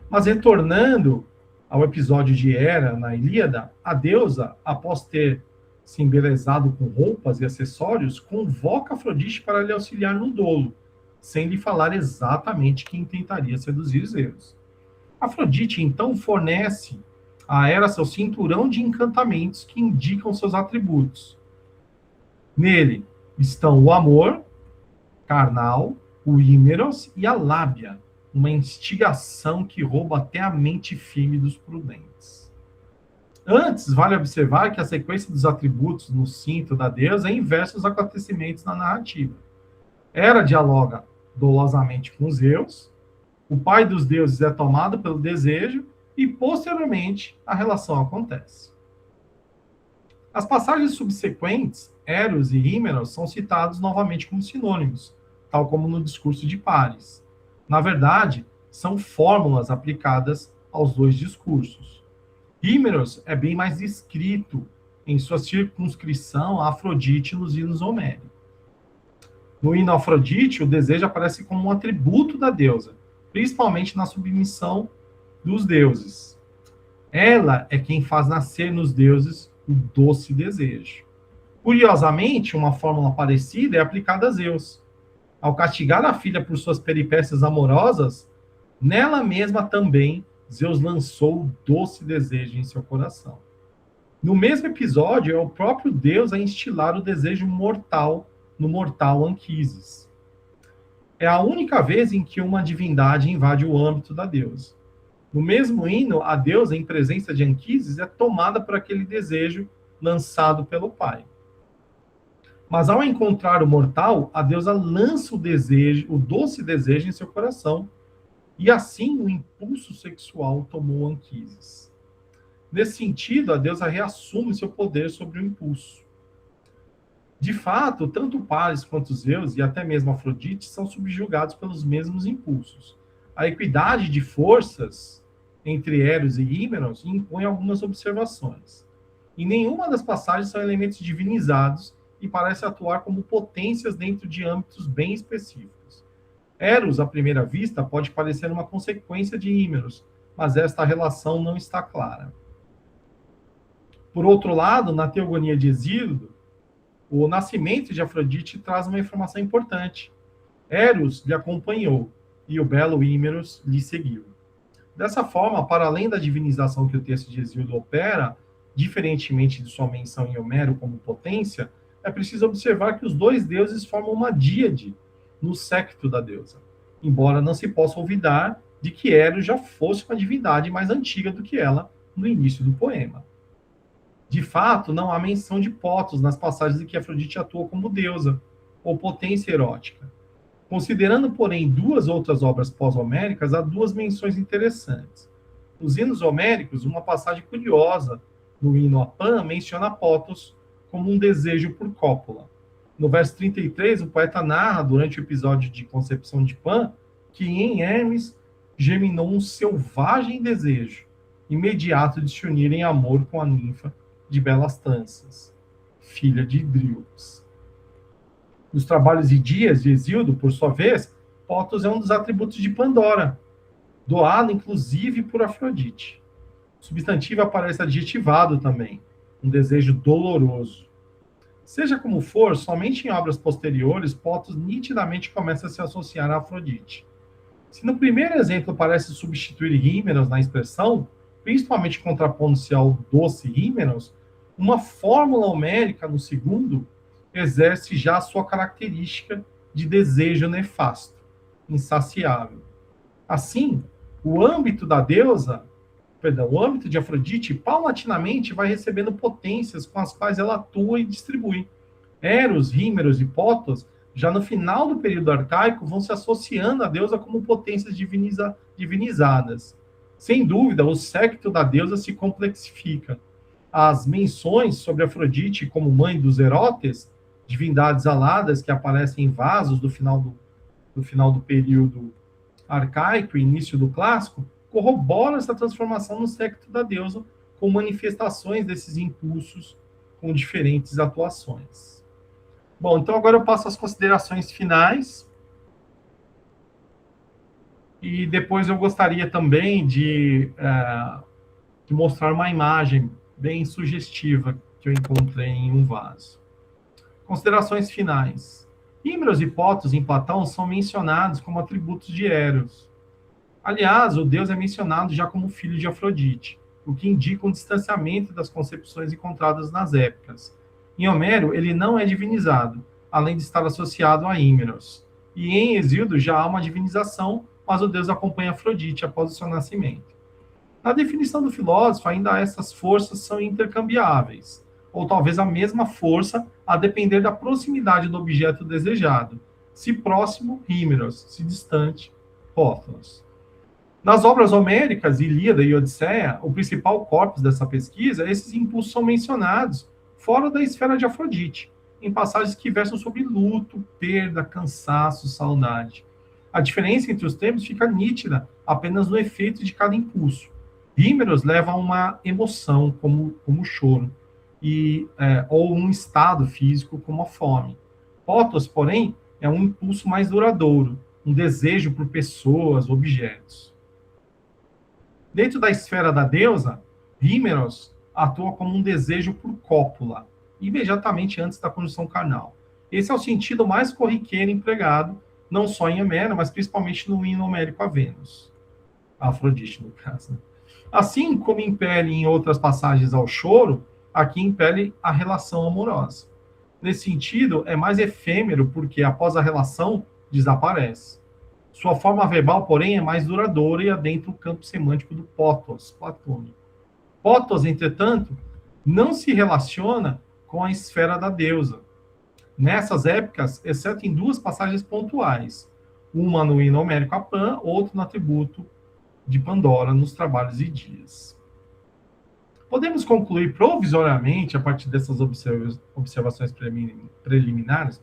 Mas retornando ao episódio de Hera na Ilíada, a deusa, após ter se embelezado com roupas e acessórios, convoca Afrodite para lhe auxiliar no dolo, sem lhe falar exatamente quem tentaria seduzir Zeus. Afrodite, então, fornece a Hera seu cinturão de encantamentos que indicam seus atributos. Nele estão o amor carnal, o hímeros e a lábia, uma instigação que rouba até a mente firme dos prudentes. Antes, vale observar que a sequência dos atributos no cinto da deusa é inversa aos acontecimentos na narrativa. Hera dialoga dolosamente com Zeus, o pai dos deuses é tomado pelo desejo e, posteriormente, a relação acontece. As passagens subsequentes, Eros e Hímeros, são citados novamente como sinônimos, tal como no discurso de Pares. Na verdade, são fórmulas aplicadas aos dois discursos. Hímeros é bem mais descrito em sua circunscrição a Afrodite nos hinos homéricos. No hino Afrodite, o desejo aparece como um atributo da deusa, principalmente na submissão dos deuses. Ela é quem faz nascer nos deuses o doce desejo. Curiosamente, uma fórmula parecida é aplicada a Zeus. Ao castigar a filha por suas peripécias amorosas, nela mesma também Zeus lançou o doce desejo em seu coração. No mesmo episódio, é o próprio Deus a instilar o desejo mortal no mortal Anquises. É a única vez em que uma divindade invade o âmbito da deusa. No mesmo hino, a deusa, em presença de Anquises, é tomada por aquele desejo lançado pelo pai. Mas ao encontrar o mortal, a deusa lança o desejo, o doce desejo em seu coração, e assim o impulso sexual tomou Anquises. Nesse sentido, a deusa reassume seu poder sobre o impulso. De fato, tanto Paris quanto Zeus e até mesmo Afrodite são subjugados pelos mesmos impulsos. A equidade de forças entre Eros e Hímeros impõe algumas observações. Em nenhuma das passagens são elementos divinizados e parece atuar como potências dentro de âmbitos bem específicos. Eros, à primeira vista, pode parecer uma consequência de Hímeros, mas esta relação não está clara. Por outro lado, na Teogonia de Hesíodo, o nascimento de Afrodite traz uma informação importante. Eros lhe acompanhou e o belo Hímeros lhe seguiu. Dessa forma, para além da divinização que o texto de Hesíodo opera, diferentemente de sua menção em Homero como potência, é preciso observar que os dois deuses formam uma díade no séquito da deusa, embora não se possa olvidar de que Eros já fosse uma divindade mais antiga do que ela no início do poema. De fato, não há menção de Potos nas passagens em que Afrodite atua como deusa, ou potência erótica. Considerando, porém, duas outras obras pós-homéricas, há duas menções interessantes. Nos hinos homéricos, uma passagem curiosa no hino a Pan menciona Potos como um desejo por cópula. No verso 33, o poeta narra, durante o episódio de concepção de Pan, que em Hermes germinou um selvagem desejo, imediato de se unir em amor com a ninfa de belas tranças, filha de Dríops. Nos trabalhos e dias de Hesíodo, por sua vez, Potos é um dos atributos de Pandora, doado inclusive por Afrodite. O substantivo aparece adjetivado também, um desejo doloroso. Seja como for, somente em obras posteriores, Potos nitidamente começa a se associar a Afrodite. Se no primeiro exemplo parece substituir Hímeros na expressão, principalmente contrapondo-se ao doce Hímeros, uma fórmula homérica no segundo exerce já a sua característica de desejo nefasto, insaciável. Assim, o âmbito de Afrodite, paulatinamente vai recebendo potências com as quais ela atua e distribui. Eros, Hímeros e Potos, já no final do período arcaico, vão se associando à deusa como potências divinizadas. Sem dúvida, o séquito da deusa se complexifica. As menções sobre Afrodite como mãe dos Erotes, divindades aladas que aparecem em vasos do final do período arcaico e início do clássico, corroboram essa transformação no séquito da deusa com manifestações desses impulsos com diferentes atuações. Bom, então agora eu passo às considerações finais. E depois eu gostaria também de mostrar uma imagem bem sugestiva que eu encontrei em um vaso. Considerações finais. Hímeros e Potos em Platão são mencionados como atributos de Eros. Aliás, o deus é mencionado já como filho de Afrodite, o que indica um distanciamento das concepções encontradas nas épicas. Em Homero, ele não é divinizado, além de estar associado a Hímeros. E em Hesíodo já há uma divinização, mas o deus acompanha Afrodite após o seu nascimento. Na definição do filósofo, ainda essas forças são intercambiáveis, ou talvez a mesma força, a depender da proximidade do objeto desejado. Se próximo, Hímeros, se distante, Póthos. Nas obras homéricas, Ilíada e Odisseia, o principal corpus dessa pesquisa, esses impulsos são mencionados fora da esfera de Afrodite, em passagens que versam sobre luto, perda, cansaço, saudade. A diferença entre os termos fica nítida apenas no efeito de cada impulso. Rímeros leva a uma emoção, como o choro, ou um estado físico, como a fome. Pótos, porém, é um impulso mais duradouro, um desejo por pessoas, objetos. Dentro da esfera da deusa, Rímeros atua como um desejo por cópula, imediatamente antes da conjunção carnal. Esse é o sentido mais corriqueiro empregado, não só em Homero, mas principalmente no hino homérico a Vênus. A Afrodite, no caso. Assim como impele em outras passagens ao choro, aqui impele a relação amorosa. Nesse sentido, é mais efêmero porque, após a relação, desaparece. Sua forma verbal, porém, é mais duradoura e adentra o campo semântico do pótos, platônico. Pótos, entretanto, não se relaciona com a esfera da deusa. Nessas épocas, exceto em duas passagens pontuais, uma no hino homérico a Pan, outra no atributo de Pandora nos trabalhos e dias. Podemos concluir provisoriamente, a partir dessas observações preliminares,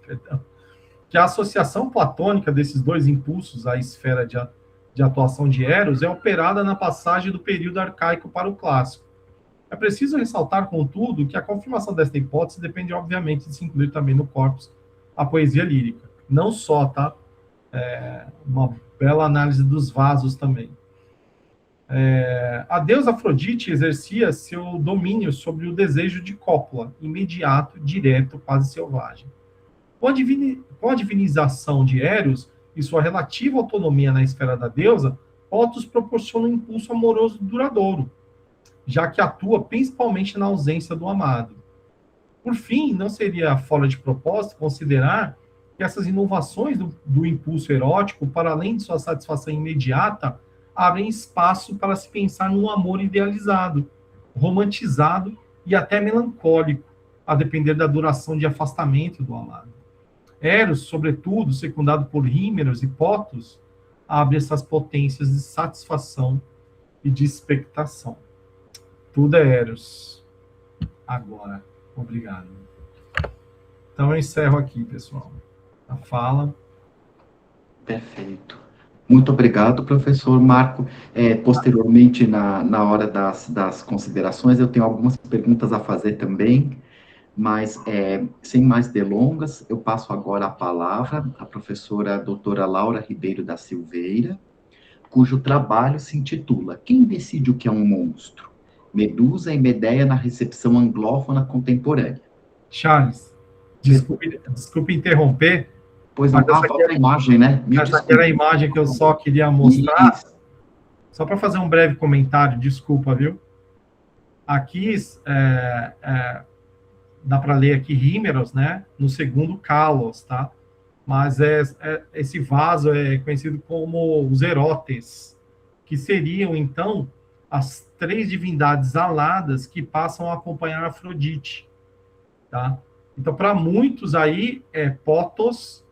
que a associação platônica desses dois impulsos à esfera de atuação de Eros é operada na passagem do período arcaico para o clássico. É preciso ressaltar, contudo, que a confirmação desta hipótese depende, obviamente, de se incluir também no corpus a poesia lírica. Não só, tá? Uma bela análise dos vasos também. A deusa Afrodite exercia seu domínio sobre o desejo de cópula, imediato, direto, quase selvagem. Com a divinização de Eros e sua relativa autonomia na esfera da deusa, Pótos proporciona um impulso amoroso duradouro, já que atua principalmente na ausência do amado. Por fim, não seria fora de propósito considerar que essas inovações do impulso erótico, para além de sua satisfação imediata, abrem espaço para se pensar num amor idealizado, romantizado e até melancólico, a depender da duração de afastamento do amado. Eros, sobretudo, secundado por Rímeros e Pótos, abre essas potências de satisfação e de expectação. Tudo é Eros. Agora. Obrigado. Então, eu encerro aqui, pessoal. A fala. Perfeito. Muito obrigado, professor Marco. Posteriormente, na hora das considerações, eu tenho algumas perguntas a fazer também, mas, sem mais delongas, eu passo agora a palavra à professora doutora Laura Ribeiro da Silveira, cujo trabalho se intitula Quem decide o que é um monstro? Medusa e Medeia na recepção anglófona contemporânea. Charles, desculpe interromper. Pois não, falta a imagem, né? Essa aqui era a imagem que eu só queria mostrar. Isso. Só para fazer um breve comentário, desculpa, viu? Aqui, dá para ler aqui Rímeros, né? No segundo Kalos, tá? Mas esse vaso é conhecido como os Erotes, que seriam, então, as três divindades aladas que passam a acompanhar Afrodite, tá? Então, para muitos aí, é Pótos,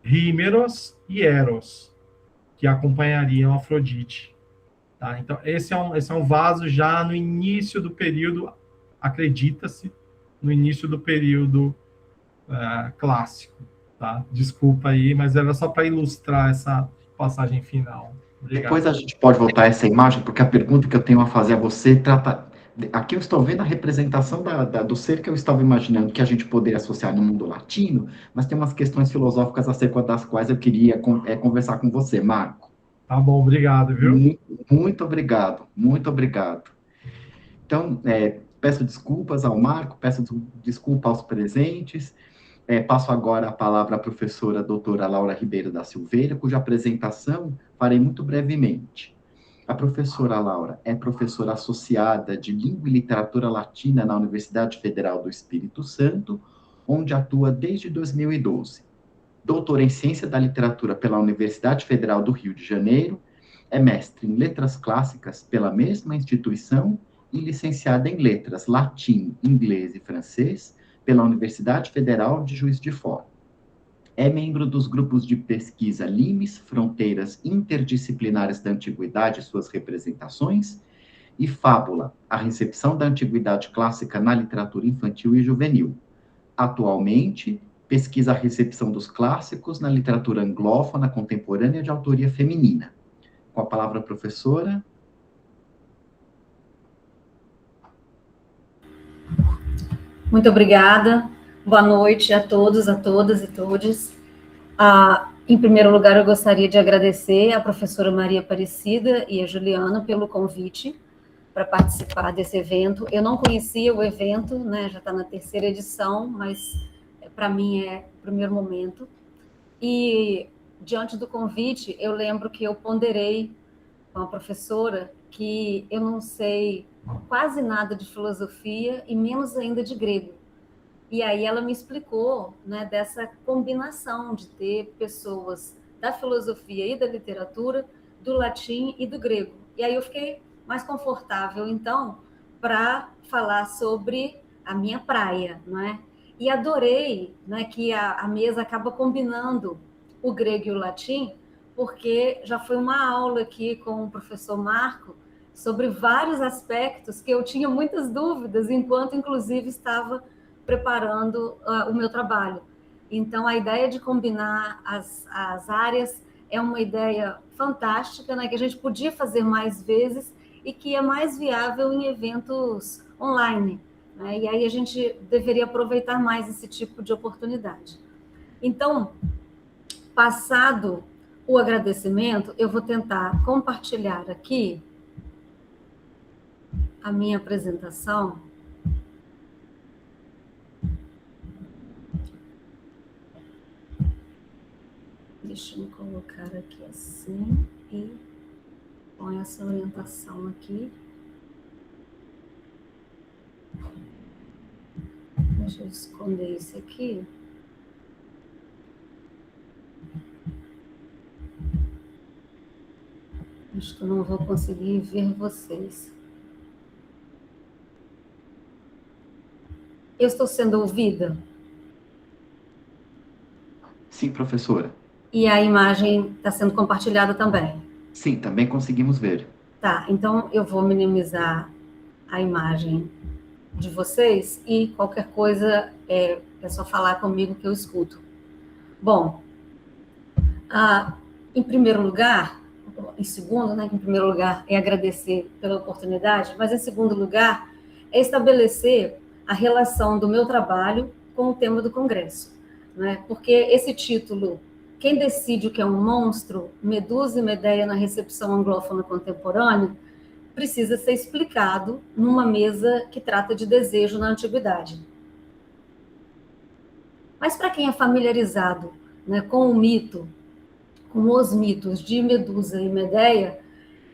Rímeros e Eros, que acompanhariam Afrodite. Tá? Então, esse é um vaso já no início do período, acredita-se, no início do período clássico. Tá? Desculpa aí, mas era só para ilustrar essa passagem final. Obrigado. Depois a gente pode voltar a essa imagem, porque a pergunta que eu tenho a fazer a você trata... Aqui eu estou vendo a representação do ser que eu estava imaginando que a gente poderia associar no mundo latino, mas tem umas questões filosóficas acerca das quais eu queria conversar com você, Marco. Tá bom, obrigado, viu? Muito obrigado, muito obrigado. Então, peço desculpas ao Marco, peço desculpa aos presentes. Passo agora a palavra à professora doutora Laura Ribeiro da Silveira, cuja apresentação farei muito brevemente. A professora Laura é professora associada de Língua e Literatura Latina na Universidade Federal do Espírito Santo, onde atua desde 2012. Doutora em Ciência da Literatura pela Universidade Federal do Rio de Janeiro, é mestre em Letras Clássicas pela mesma instituição e licenciada em Letras Latim, Inglês e Francês pela Universidade Federal de Juiz de Fora. É membro dos grupos de pesquisa LIMES, Fronteiras Interdisciplinares da Antiguidade e suas representações, e Fábula, a recepção da antiguidade clássica na literatura infantil e juvenil. Atualmente, pesquisa a recepção dos clássicos na literatura anglófona contemporânea de autoria feminina. Com a palavra, professora. Muito obrigada. Boa noite a todos, a todas e todes. Em primeiro lugar, eu gostaria de agradecer à professora Maria Aparecida e a Juliana pelo convite para participar desse evento. Eu não conhecia o evento, né, já está na 3ª edição, mas para mim é o primeiro momento. E, diante do convite, eu lembro que eu ponderei com a professora que eu não sei quase nada de filosofia e menos ainda de grego. E aí ela me explicou, né, dessa combinação de ter pessoas da filosofia e da literatura, do latim e do grego. E aí eu fiquei mais confortável, então, para falar sobre a minha praia, né? E adorei, né, que a mesa acaba combinando o grego e o latim, porque já foi uma aula aqui com o professor Marco sobre vários aspectos que eu tinha muitas dúvidas, enquanto, inclusive, estava preparando o meu trabalho. Então, a ideia de combinar as áreas é uma ideia fantástica, né, que a gente podia fazer mais vezes e que é mais viável em eventos online, né, e aí a gente deveria aproveitar mais esse tipo de oportunidade. Então, passado o agradecimento, eu vou tentar compartilhar aqui a minha apresentação. Deixa eu colocar aqui assim e põe essa orientação aqui. Deixa eu esconder isso aqui. Acho que eu não vou conseguir ver vocês. Eu estou sendo ouvida? Sim, professora. E a imagem está sendo compartilhada também? Sim, também conseguimos ver. Tá, então eu vou minimizar a imagem de vocês e qualquer coisa é só falar comigo que eu escuto. Bom, em primeiro lugar, em segundo, né, em primeiro lugar é agradecer pela oportunidade, mas em segundo lugar é estabelecer a relação do meu trabalho com o tema do congresso, né? Porque esse título, Quem Decide o que é um Monstro? Medusa e Medeia na Recepção Anglófona Contemporânea, precisa ser explicado numa mesa que trata de desejo na antiguidade. Mas para quem é familiarizado, né, com o mito, com os mitos de Medusa e Medeia,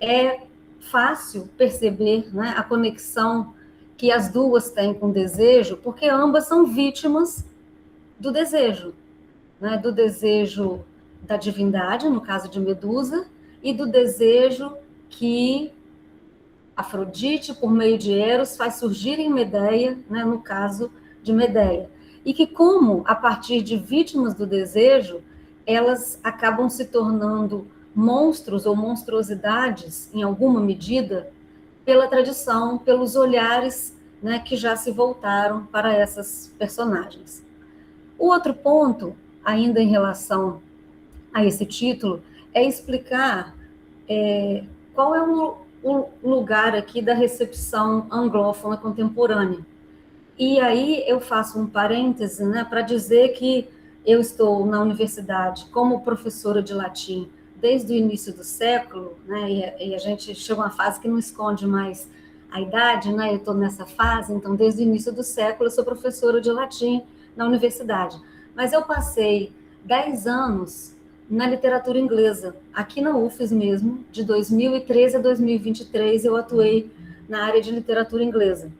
é fácil perceber, né, a conexão que as duas têm com o desejo, porque ambas são vítimas do desejo, né, do desejo da divindade, no caso de Medusa, e do desejo que Afrodite, por meio de Eros, faz surgir em Medeia, né, no caso de Medeia. E que, como a partir de vítimas do desejo, elas acabam se tornando monstros ou monstruosidades, em alguma medida, pela tradição, pelos olhares, né, que já se voltaram para essas personagens. O outro ponto, ainda em relação a esse título, é explicar qual é o lugar aqui da recepção anglófona contemporânea. E aí eu faço um parêntese, né, para dizer que eu estou na universidade como professora de latim desde o início do século, né, e a gente chega a uma fase que não esconde mais a idade, né, eu estou nessa fase, então desde o início do século eu sou professora de latim na universidade. Mas eu passei 10 anos na literatura inglesa, aqui na UFES mesmo, de 2013 a 2023 eu atuei na área de literatura inglesa.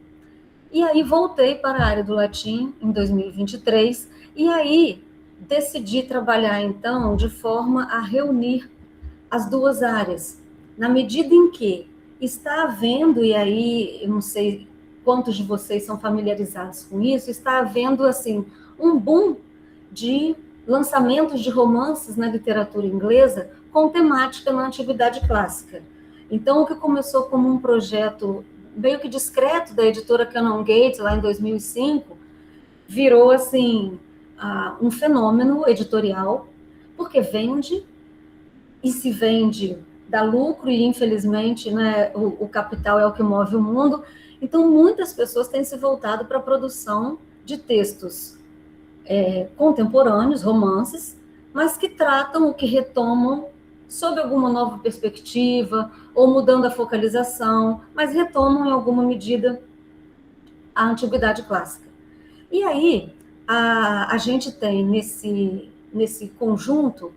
E aí voltei para a área do latim em 2023, e aí decidi trabalhar então de forma a reunir as duas áreas, na medida em que está havendo, e aí eu não sei quantos de vocês são familiarizados com isso, está havendo assim um boom de lançamentos de romances na literatura inglesa com temática na Antiguidade Clássica. Então, o que começou como um projeto meio que discreto da editora Canongate, lá em 2005, virou, assim, um fenômeno editorial, porque vende, e se vende, dá lucro, e infelizmente, né, o capital é o que move o mundo. Então, muitas pessoas têm se voltado para a produção de textos contemporâneos, romances, mas que tratam, que retomam sob alguma nova perspectiva, ou mudando a focalização, mas retomam em alguma medida a Antiguidade Clássica. E aí, a gente tem nesse conjunto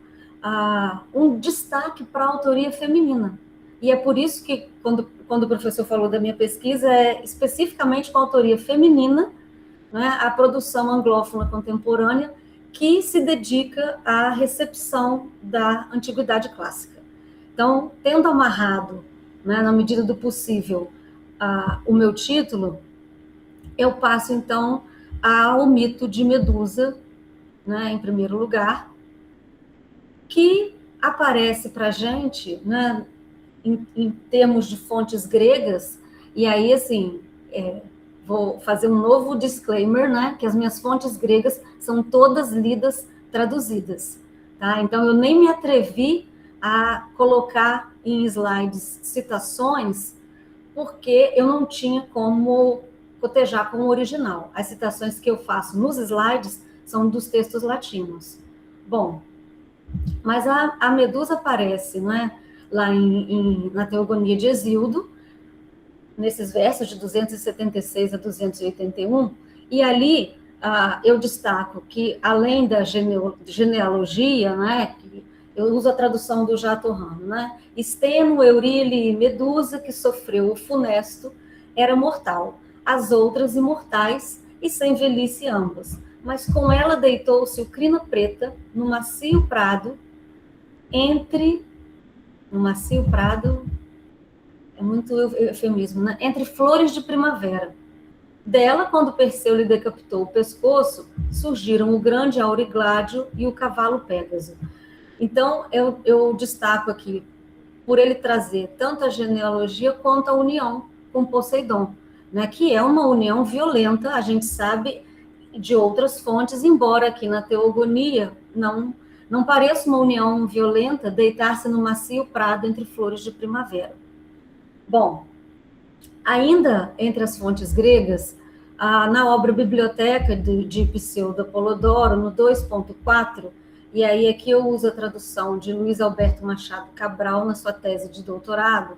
um destaque para a autoria feminina. E é por isso que, quando o professor falou da minha pesquisa, é especificamente com a autoria feminina, né, a produção anglófona contemporânea, que se dedica à recepção da Antiguidade Clássica. Então, tendo amarrado, né, na medida do possível, o meu título, eu passo, então, ao mito de Medusa, né, em primeiro lugar, que aparece para a gente, né, em termos de fontes gregas, e aí, assim, vou fazer um novo disclaimer, né, que as minhas fontes gregas são todas lidas traduzidas, tá? Então, eu nem me atrevi a colocar em slides citações, porque eu não tinha como cotejar com o original. As citações que eu faço nos slides são dos textos latinos. Bom, mas a Medusa aparece, né, lá na Teogonia de Hesíodo, nesses versos de 276 a 281, e ali eu destaco que, além da genealogia, né, que eu uso a tradução do Jatorrano, né, Steno, Euríale e Medusa, que sofreu o funesto, era mortal, as outras imortais e sem velhice ambas, mas com ela deitou-se o crina preta no macio prado, é muito eufemismo, né? Entre flores de primavera. Dela, quando Perseu lhe decapitou o pescoço, surgiram o grande Aurigládio e o cavalo Pégaso. Então, eu destaco aqui, por ele trazer tanto a genealogia quanto a união com Poseidon, né? Que é uma união violenta, a gente sabe de outras fontes, embora aqui na Teogonia não pareça uma união violenta deitar-se no macio prado entre flores de primavera. Bom, ainda entre as fontes gregas, na obra Biblioteca de Pseudo Apolodoro, no 2.4, e aí aqui eu uso a tradução de Luiz Alberto Machado Cabral na sua tese de doutorado,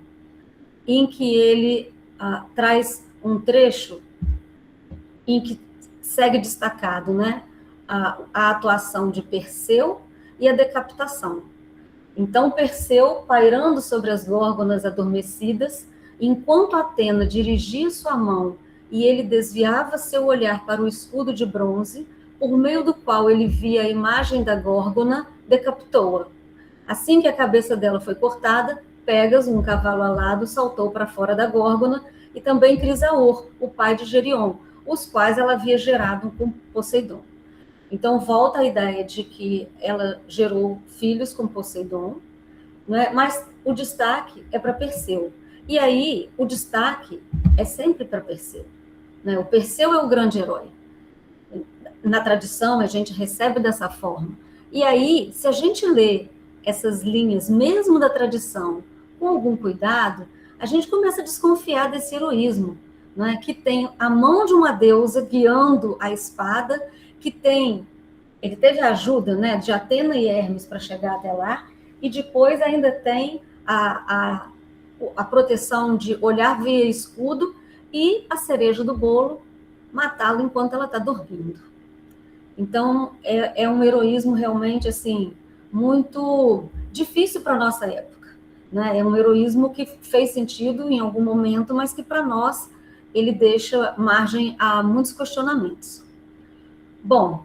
em que ele traz um trecho em que segue destacado, né, a atuação de Perseu e a decapitação. Então, Perseu, pairando sobre as górgonas adormecidas, enquanto Atena dirigia sua mão e ele desviava seu olhar para o escudo de bronze, por meio do qual ele via a imagem da górgona, decapitou-a. Assim que a cabeça dela foi cortada, Pégaso, um cavalo alado, saltou para fora da górgona, e também Crisaor, o pai de Gerion, os quais ela havia gerado com Poseidon. Então, volta a ideia de que ela gerou filhos com Poseidon, né? Mas o destaque é para Perseu. E aí, o destaque é sempre para Perseu, né? O Perseu é o grande herói. Na tradição, a gente recebe dessa forma. E aí, se a gente lê essas linhas, mesmo da tradição, com algum cuidado, a gente começa a desconfiar desse heroísmo, né? Que tem a mão de uma deusa guiando a espada, ele teve a ajuda, né, de Atena e Hermes para chegar até lá, e depois ainda tem a proteção de olhar via escudo e a cereja do bolo, matá-lo enquanto ela está dormindo. Então, é um heroísmo realmente, assim, muito difícil para a nossa época, né? É um heroísmo que fez sentido em algum momento, mas que para nós ele deixa margem a muitos questionamentos. Bom,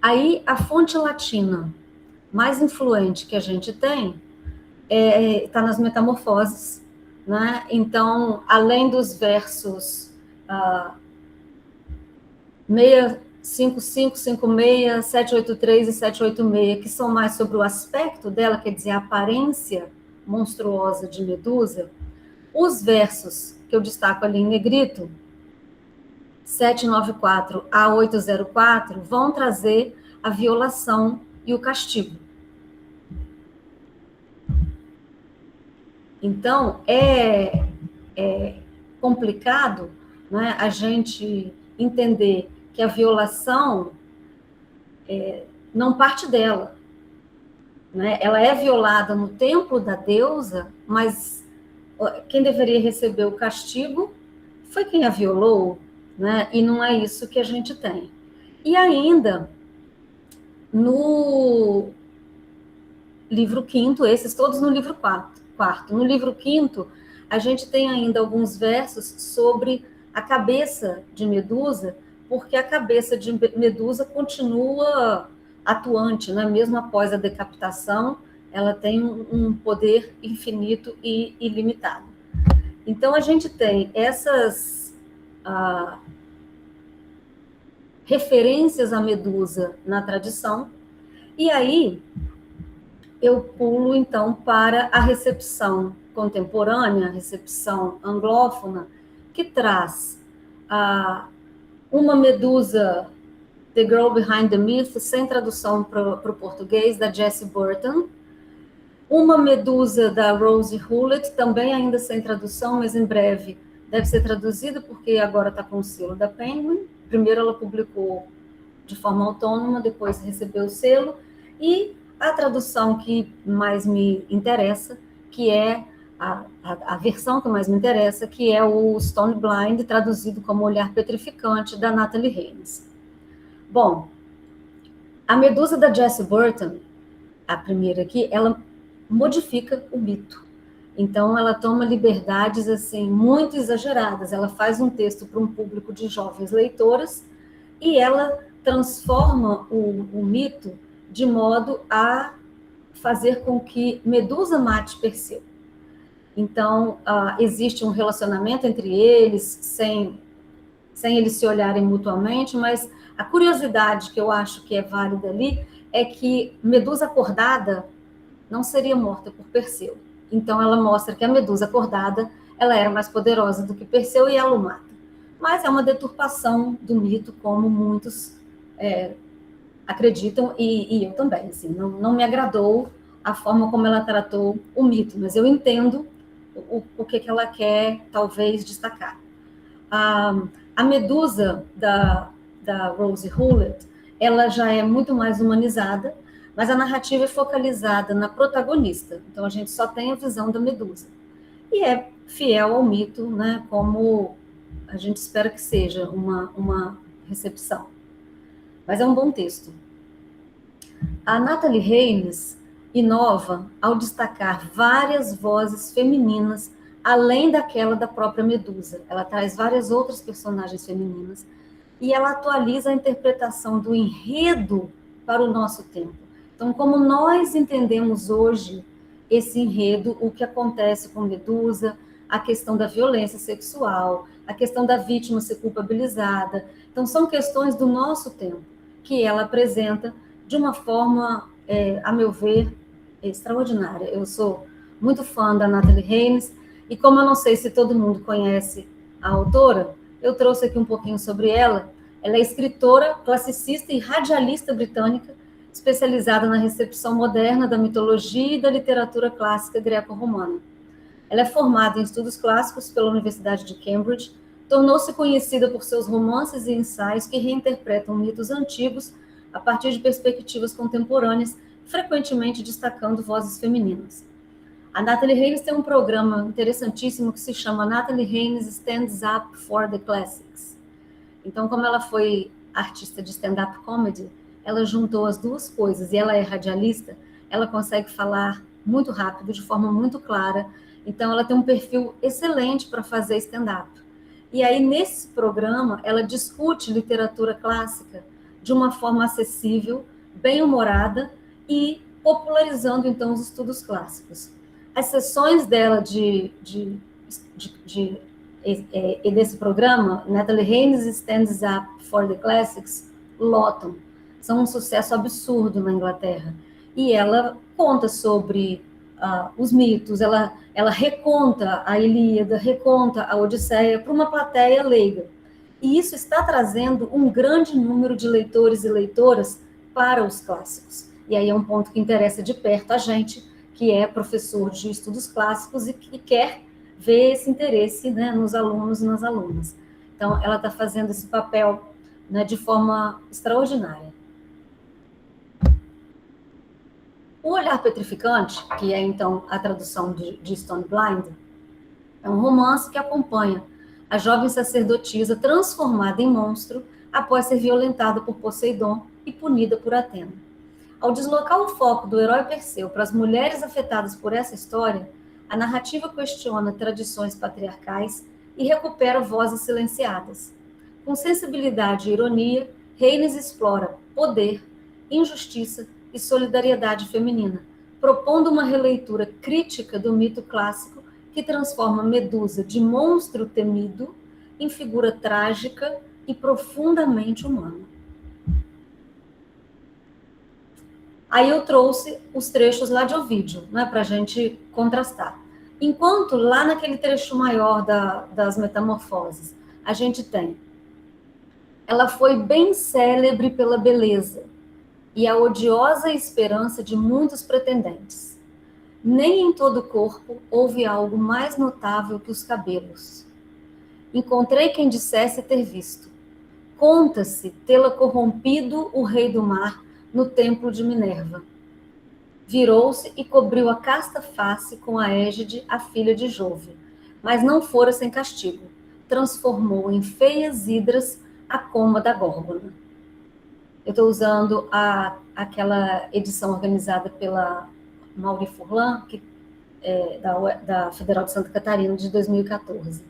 aí a fonte latina mais influente que a gente tem está nas Metamorfoses, né? Então, além dos versos 5556, 783 e 786, que são mais sobre o aspecto dela, quer dizer, a aparência monstruosa de Medusa, os versos que eu destaco ali em negrito, 794 a 804, vão trazer a violação e o castigo. Então, é complicado, né, a gente entender que a violação não parte dela. Né? Ela é violada no templo da deusa, mas quem deveria receber o castigo foi quem a violou, né? E não é isso que a gente tem. E ainda, no livro quinto, esses todos no livro quarto. No livro quinto, a gente tem ainda alguns versos sobre a cabeça de Medusa, porque a cabeça de Medusa continua atuante, né? Mesmo após a decapitação, ela tem um poder infinito e ilimitado. Então, a gente tem essas referências à Medusa na tradição, e aí eu pulo, então, para a recepção contemporânea, a recepção anglófona, que traz uma Medusa, The Girl Behind the Myth, sem tradução para o português, da Jessie Burton, uma Medusa da Rose Hewlett, também ainda sem tradução, mas em breve deve ser traduzida, porque agora está com o selo da Penguin. Primeiro ela publicou de forma autônoma, depois recebeu o selo, e a tradução que mais me interessa, que é a versão que mais me interessa, que é o Stone Blind, traduzido como Olhar Petrificante, da Natalie Haynes. Bom, a Medusa da Jessie Burton, a primeira aqui, ela modifica o mito. Então, ela toma liberdades, assim, muito exageradas. Ela faz um texto para um público de jovens leitoras e ela transforma o mito de modo a fazer com que Medusa mate Perseu. Então, existe um relacionamento entre eles, sem eles se olharem mutuamente, mas a curiosidade que eu acho que é válida ali é que Medusa acordada não seria morta por Perseu. Então, ela mostra que a Medusa acordada, ela era mais poderosa do que Perseu e ela o mata. Mas é uma deturpação do mito, como muitos acreditam, e eu também. Assim, não me agradou a forma como ela tratou o mito, mas eu entendo o que ela quer, talvez, destacar. A Medusa da Rose Hewlett, ela já é muito mais humanizada, mas a narrativa é focalizada na protagonista. Então, a gente só tem a visão da Medusa. E é fiel ao mito, né, como a gente espera que seja uma recepção. Mas é um bom texto. A Natalie Haynes inova ao destacar várias vozes femininas, além daquela da própria Medusa. Ela traz várias outras personagens femininas e ela atualiza a interpretação do enredo para o nosso tempo. Então, como nós entendemos hoje esse enredo, o que acontece com Medusa, a questão da violência sexual, a questão da vítima ser culpabilizada. Então, são questões do nosso tempo que ela apresenta de uma forma, a meu ver, extraordinária. Eu sou muito fã da Natalie Haynes, e como eu não sei se todo mundo conhece a autora, eu trouxe aqui um pouquinho sobre ela. Ela é escritora, classicista e radialista britânica, especializada na recepção moderna da mitologia e da literatura clássica greco-romana. Ela é formada em estudos clássicos pela Universidade de Cambridge, tornou-se conhecida por seus romances e ensaios que reinterpretam mitos antigos a partir de perspectivas contemporâneas, frequentemente destacando vozes femininas. A Natalie Haynes tem um programa interessantíssimo que se chama Natalie Haynes Stands Up for the Classics. Então, como ela foi artista de stand-up comedy, ela juntou as duas coisas, e ela é radialista, ela consegue falar muito rápido, de forma muito clara, então ela tem um perfil excelente para fazer stand-up. E aí, nesse programa, ela discute literatura clássica de uma forma acessível, bem-humorada e popularizando, então, os estudos clássicos. As sessões dela desse programa, Natalie Haynes Stands Up for the Classics, lotam, são um sucesso absurdo na Inglaterra. E ela conta sobre os mitos, ela reconta a Ilíada, reconta a Odisseia para uma plateia leiga. E isso está trazendo um grande número de leitores e leitoras para os clássicos. E aí é um ponto que interessa de perto a gente, que é professor de estudos clássicos e que quer ver esse interesse, né, nos alunos e nas alunas. Então, ela está fazendo esse papel, né, de forma extraordinária. O Olhar Petrificante, que é, então, a tradução de Stone Blind, é um romance que acompanha a jovem sacerdotisa transformada em monstro após ser violentada por Poseidon e punida por Atena. Ao deslocar o foco do herói Perseu para as mulheres afetadas por essa história, a narrativa questiona tradições patriarcais e recupera vozes silenciadas. Com sensibilidade e ironia, Reines explora poder, injustiça e solidariedade feminina, propondo uma releitura crítica do mito clássico que transforma Medusa de monstro temido em figura trágica e profundamente humana. Aí eu trouxe os trechos lá de Ovídio, né, para a gente contrastar. Enquanto lá naquele trecho maior das Metamorfoses, a gente tem: ela foi bem célebre pela beleza e a odiosa esperança de muitos pretendentes. Nem em todo o corpo houve algo mais notável que os cabelos. Encontrei quem dissesse ter visto. Conta-se tê-la corrompido o rei do mar no templo de Minerva. Virou-se e cobriu a casta face com a égide a filha de Jove, mas não fora sem castigo. Transformou em feias hidras a coma da Górgona. Eu estou usando aquela edição organizada pela Mauri Furlan, que é da Federal de Santa Catarina, de 2014.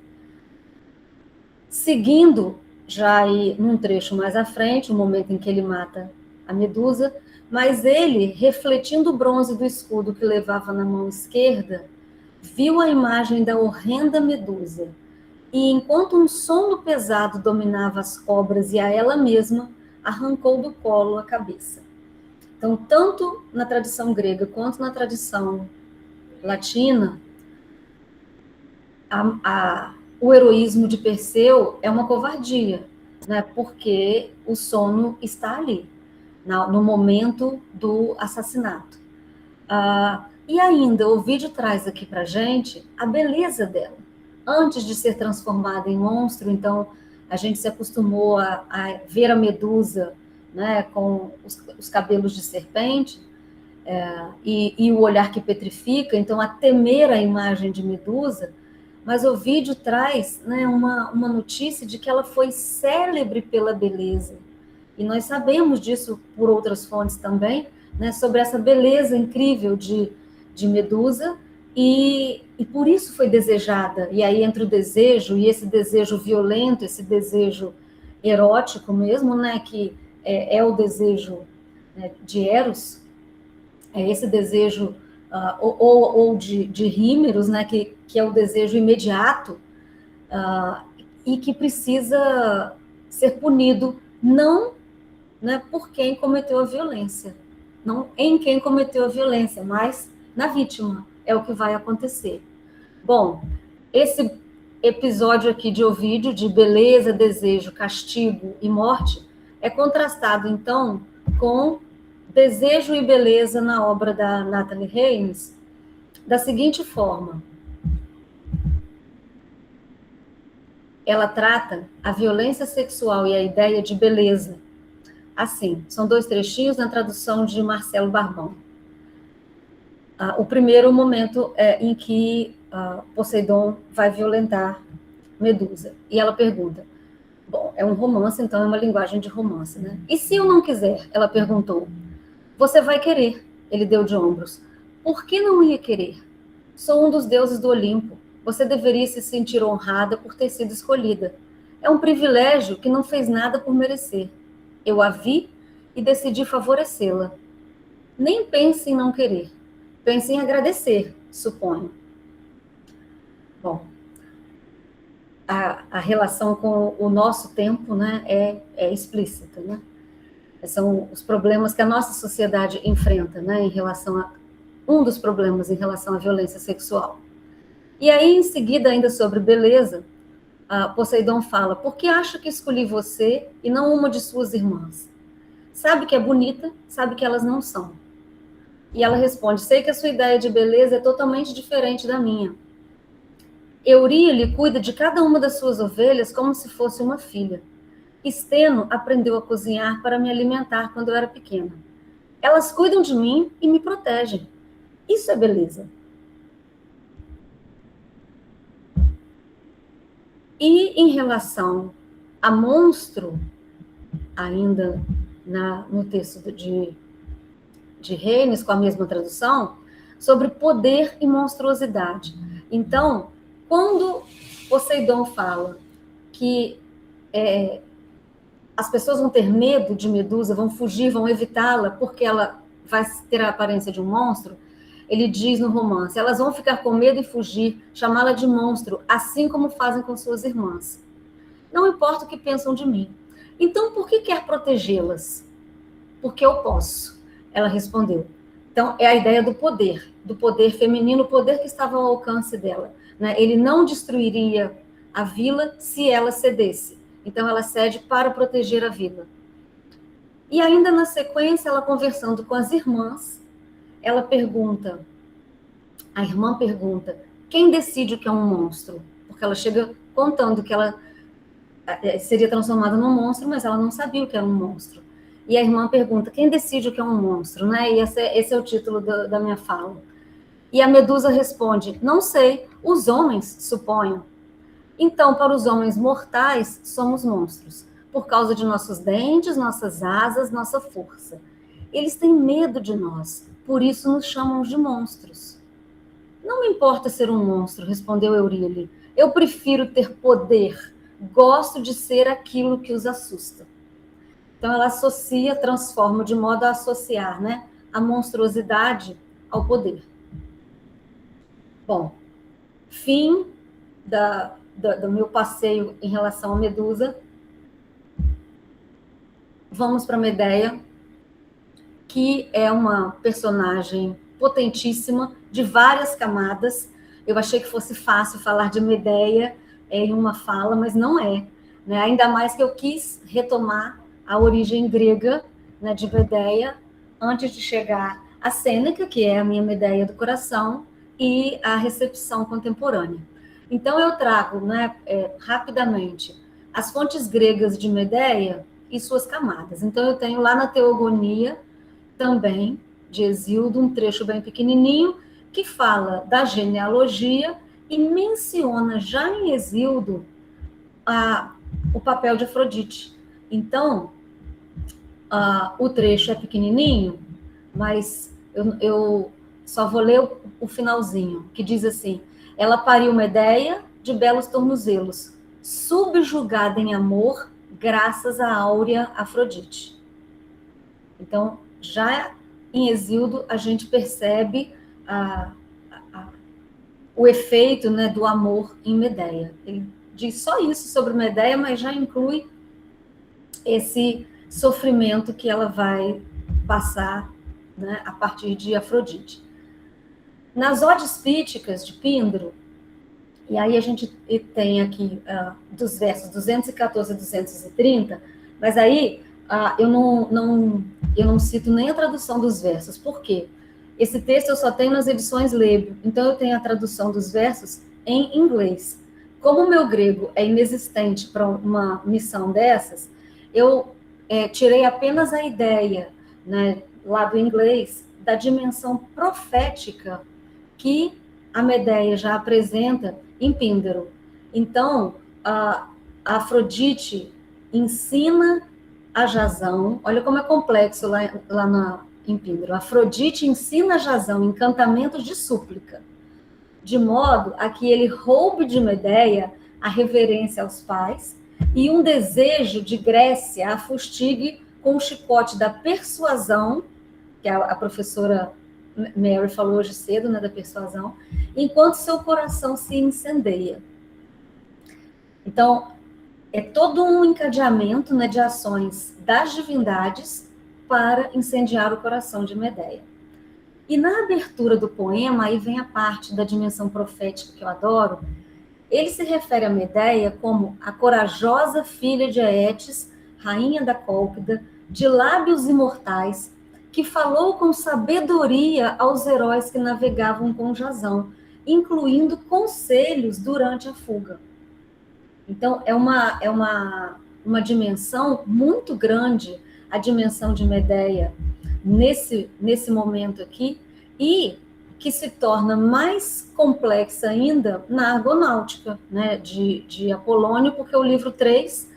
Seguindo, já aí num trecho mais à frente, o momento em que ele mata a Medusa, mas ele, refletindo o bronze do escudo que levava na mão esquerda, viu a imagem da horrenda Medusa, e enquanto um sono pesado dominava as cobras e a ela mesma, arrancou do colo a cabeça. Então, tanto na tradição grega quanto na tradição latina, o heroísmo de Perseu é uma covardia, né? Porque o sono está ali, no momento do assassinato. E ainda, o vídeo traz aqui para a gente a beleza dela. Antes de ser transformada em monstro, então, a gente se acostumou a ver a Medusa, né, com os cabelos de serpente, e o olhar que petrifica, então, a temer a imagem de Medusa, mas o vídeo traz, né, uma notícia de que ela foi célebre pela beleza. E nós sabemos disso por outras fontes também, né, sobre essa beleza incrível de Medusa, e por isso foi desejada. E aí entre o desejo e esse desejo violento, esse desejo erótico mesmo, né, que é o desejo, né, de Eros, é esse desejo, ou de Hímeros, né, que é o desejo imediato, e que precisa ser punido, não, né, por quem cometeu a violência, não em quem cometeu a violência, mas na vítima, é o que vai acontecer. Bom, esse episódio aqui de Ovídio, de beleza, desejo, castigo e morte, é contrastado, então, com desejo e beleza na obra da Natalie Haynes, da seguinte forma: ela trata a violência sexual e a ideia de beleza. Assim, são 2 trechinhos na tradução de Marcelo Barbão. O primeiro momento é em que Poseidon vai violentar Medusa. E ela pergunta, bom, é um romance, então é uma linguagem de romance, né? E se eu não quiser? Ela perguntou. Você vai querer, ele deu de ombros. Por que não ia querer? Sou um dos deuses do Olimpo. Você deveria se sentir honrada por ter sido escolhida. É um privilégio que não fez nada por merecer. Eu a vi e decidi favorecê-la. Nem pense em não querer. Pense em agradecer, suponho. Bom, a relação com o nosso tempo, né, é explícita, né? São os problemas que a nossa sociedade enfrenta, né, em relação a um dos problemas em relação à violência sexual. E aí, em seguida, ainda sobre beleza, Poseidon fala: por que acha que escolhi você e não uma de suas irmãs? Sabe que é bonita, sabe que elas não são. E ela responde: sei que a sua ideia de beleza é totalmente diferente da minha. Euríale cuida de cada uma das suas ovelhas como se fosse uma filha. Esteno aprendeu a cozinhar para me alimentar quando eu era pequena. Elas cuidam de mim e me protegem. Isso é beleza. E em relação a monstro, ainda no texto de Reines, com a mesma tradução, sobre poder e monstruosidade. Então, quando Poseidon fala que as pessoas vão ter medo de Medusa, vão fugir, vão evitá-la, porque ela vai ter a aparência de um monstro, ele diz no romance: elas vão ficar com medo e fugir, chamá-la de monstro, assim como fazem com suas irmãs. Não importa o que pensam de mim. Então, por que quer protegê-las? Porque eu posso, ela respondeu. Então, é a ideia do poder feminino, o poder que estava ao alcance dela, né? Ele não destruiria a vila se ela cedesse. Então, ela cede para proteger a vila. E ainda na sequência, ela conversando com as irmãs, a irmã pergunta, quem decide o que é um monstro? Porque ela chega contando que ela seria transformada num monstro, mas ela não sabia o que era um monstro. E a irmã pergunta, quem decide o que é um monstro? Né? E esse é o título da minha fala. E a Medusa responde, não sei, os homens suponham. Então, para os homens mortais, somos monstros, por causa de nossos dentes, nossas asas, nossa força. Eles têm medo de nós, por isso nos chamam de monstros. Não me importa ser um monstro, respondeu Euríale. Eu prefiro ter poder. Gosto de ser aquilo que os assusta. Então, ela transforma de modo a associar, né, a monstruosidade ao poder. Bom, fim do meu passeio em relação a Medusa. Vamos para Medeia, que é uma personagem potentíssima, de várias camadas. Eu achei que fosse fácil falar de Medeia em uma fala, mas não é. Né? Ainda mais que eu quis retomar a origem grega, né, de Medeia, antes de chegar a Sêneca, que é a minha Medeia do coração, e a recepção contemporânea. Então, eu trago, né, rapidamente as fontes gregas de Medeia e suas camadas. Então, eu tenho lá na Teogonia, também, de Hesíodo, um trecho bem pequenininho, que fala da genealogia e menciona já em Hesíodo o papel de Afrodite. Então, o trecho é pequenininho, mas eu só vou ler o finalzinho, que diz assim, ela pariu Medeia de belos tornozelos, subjugada em amor, graças à áurea Afrodite. Então, já em Hesíodo, a gente percebe o efeito, né, do amor em Medeia. Ele diz só isso sobre Medeia, mas já inclui esse sofrimento que ela vai passar, né, a partir de Afrodite. Nas odes píticas de Píndaro, e aí a gente tem aqui dos versos 214 a 230, mas aí eu não cito nem a tradução dos versos. Por quê? Esse texto eu só tenho nas edições Lebio, então eu tenho a tradução dos versos em inglês. Como o meu grego é inexistente para uma missão dessas, eu tirei apenas a ideia, né, lá do inglês, da dimensão profética que a Medeia já apresenta em Píndaro. Então, a Afrodite ensina a Jasão, olha como é complexo lá em Píndaro. Afrodite ensina a Jasão encantamentos de súplica, de modo a que ele roube de Medeia a reverência aos pais e um desejo de Grécia a fustigue com o chicote da persuasão, que a professora Mary falou hoje cedo, né, da persuasão, enquanto seu coração se incendeia. Então, é todo um encadeamento, né, de ações das divindades para incendiar o coração de Medeia. E na abertura do poema, aí vem a parte da dimensão profética que eu adoro, ele se refere a Medeia como a corajosa filha de Aetes, rainha da Cólquida, de lábios imortais, que falou com sabedoria aos heróis que navegavam com Jasão, incluindo conselhos durante a fuga. Então, é uma dimensão muito grande, a dimensão de Medeia, nesse momento aqui, e que se torna mais complexa ainda na Argonáutica, né, de Apolônio, porque o livro 3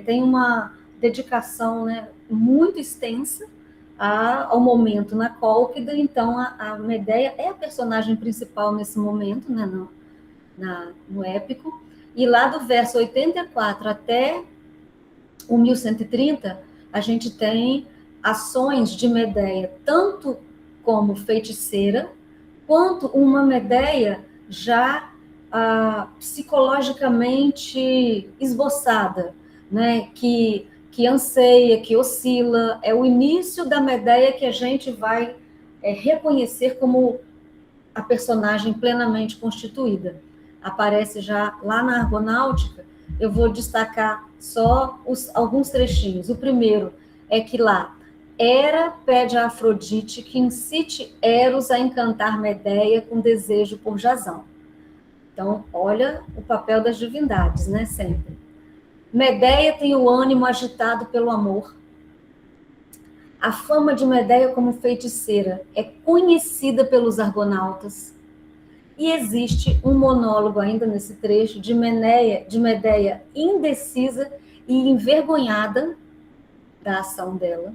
tem uma dedicação, né, muito extensa ao momento na Cólquida. Então a Medeia é a personagem principal nesse momento, né, no épico, e lá do verso 84 até o 1130, a gente tem ações de Medeia, tanto como feiticeira, quanto uma Medeia já psicologicamente esboçada, né, que anseia, que oscila. É o início da Medeia que a gente vai reconhecer como a personagem plenamente constituída. Aparece já lá na Argonáutica. Eu vou destacar só alguns trechinhos. O primeiro é que lá, Hera pede a Afrodite que incite Eros a encantar Medeia com desejo por Jasão. Então, olha o papel das divindades, né, sempre. Medeia tem o ânimo agitado pelo amor. A fama de Medeia como feiticeira é conhecida pelos argonautas. E existe um monólogo ainda nesse trecho de Medeia indecisa e envergonhada da ação dela.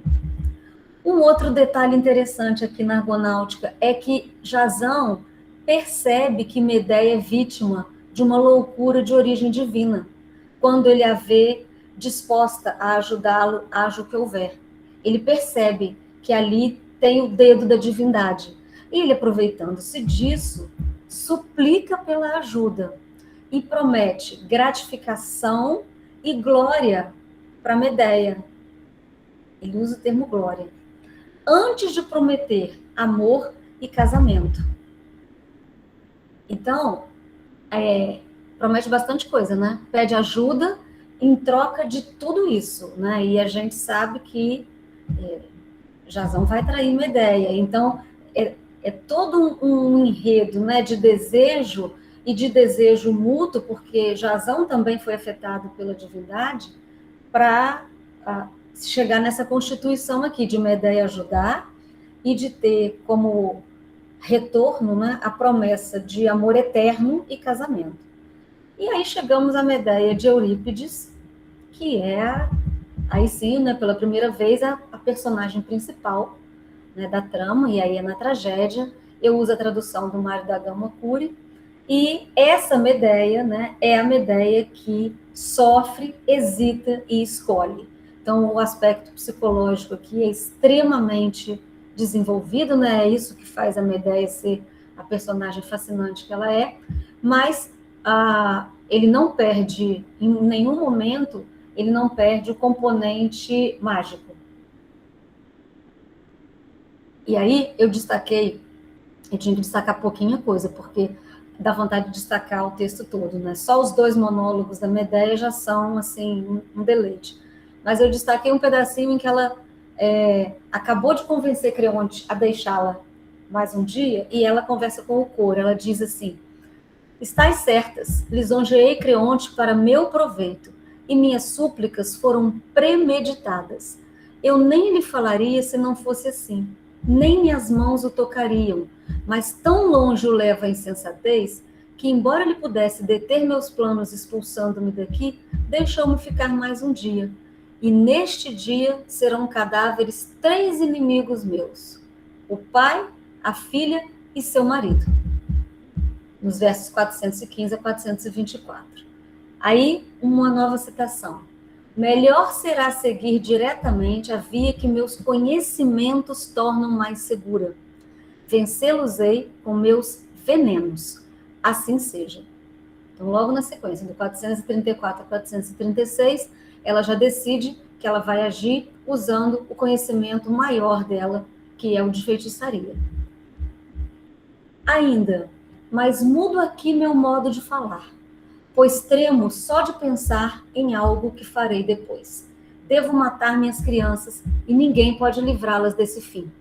Um outro detalhe interessante aqui na Argonáutica é que Jasão percebe que Medeia é vítima de uma loucura de origem divina, quando ele a vê disposta a ajudá-lo, haja o que houver. Ele percebe que ali tem o dedo da divindade. E ele, aproveitando-se disso, suplica pela ajuda e promete gratificação e glória para Medeia. Ele usa o termo glória. Antes de prometer amor e casamento. Então, promete bastante coisa, né? Pede ajuda em troca de tudo isso, né? E a gente sabe que Jasão vai trair Medeia. Então, é todo um enredo, né, de desejo e de desejo mútuo, porque Jasão também foi afetado pela divindade, para chegar nessa constituição aqui de Medeia ajudar e de ter como retorno, né, a promessa de amor eterno e casamento. E aí chegamos à Medeia de Eurípides, que é, aí sim, né, pela primeira vez, a personagem principal, né, da trama, e aí é na tragédia. Eu uso a tradução do Mário da Gama Cury, e essa Medeia, né, é a Medeia que sofre, hesita e escolhe. Então, o aspecto psicológico aqui é extremamente desenvolvido, né? É isso que faz a Medeia ser a personagem fascinante que ela é, mas ele não perde, em nenhum momento, ele não perde o componente mágico. E aí, eu tinha que destacar pouquinha coisa, porque dá vontade de destacar o texto todo, né? Só os 2 monólogos da Medeia já são, assim, um deleite. Mas eu destaquei um pedacinho em que ela acabou de convencer Creonte a deixá-la mais um dia, e ela conversa com o coro. Ela diz assim: estais certas, lisonjeei Creonte para meu proveito, e minhas súplicas foram premeditadas. Eu nem lhe falaria se não fosse assim, nem minhas mãos o tocariam, mas tão longe o leva a insensatez, que embora ele pudesse deter meus planos expulsando-me daqui, deixou-me ficar mais um dia. E neste dia serão cadáveres 3 inimigos meus: o pai, a filha e seu marido. Nos versos 415 a 424. Aí, uma nova citação. Melhor será seguir diretamente a via que meus conhecimentos tornam mais segura. Vencê-los-ei com meus venenos. Assim seja. Então, logo na sequência, do 434 a 436, ela já decide que ela vai agir usando o conhecimento maior dela, que é o de feitiçaria. Ainda, mas mudo aqui meu modo de falar, pois tremo só de pensar em algo que farei depois. Devo matar minhas crianças e ninguém pode livrá-las desse fim.